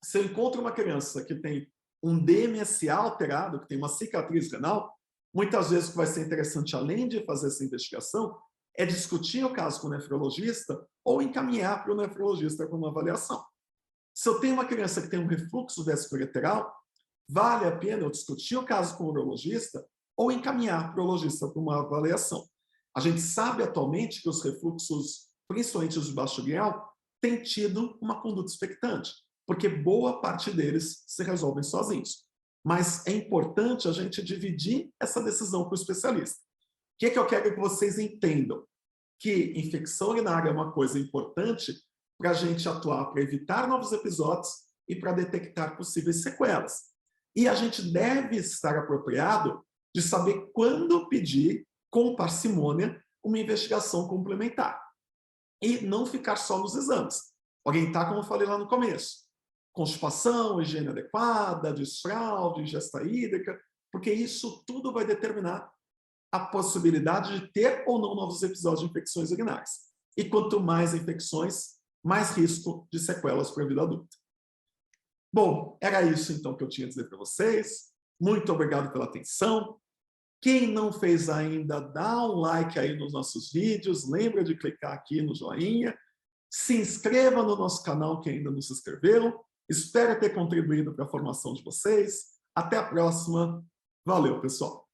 Se eu encontro uma criança que tem um DMSA alterado, que tem uma cicatriz renal, muitas vezes o que vai ser interessante, além de fazer essa investigação, é discutir o caso com o nefrologista ou encaminhar para o nefrologista com uma avaliação. Se eu tenho uma criança que tem um refluxo vesicolateral, vale a pena eu discutir o caso com o urologista ou encaminhar para o urologista para uma avaliação. A gente sabe atualmente que os refluxos, principalmente os de baixo grau, têm tido uma conduta expectante, porque boa parte deles se resolvem sozinhos. Mas é importante a gente dividir essa decisão com o especialista. O que eu quero que vocês entendam? Que infecção urinária é uma coisa importante para a gente atuar para evitar novos episódios e para detectar possíveis sequelas. E a gente deve estar apropriado de saber quando pedir, com parcimônia, uma investigação complementar. E não ficar só nos exames. Orientar, como eu falei lá no começo. Constipação, higiene adequada, desfraude, ingesta hídrica, porque isso tudo vai determinar a possibilidade de ter ou não novos episódios de infecções urinárias. E quanto mais infecções, mais risco de sequelas para a vida adulta. Bom, era isso então que eu tinha a dizer para vocês. Muito obrigado pela atenção. Quem não fez ainda, dá um like aí nos nossos vídeos, lembra de clicar aqui no joinha, se inscreva no nosso canal que ainda não se inscreveram. Espero ter contribuído para a formação de vocês. Até a próxima. Valeu, pessoal!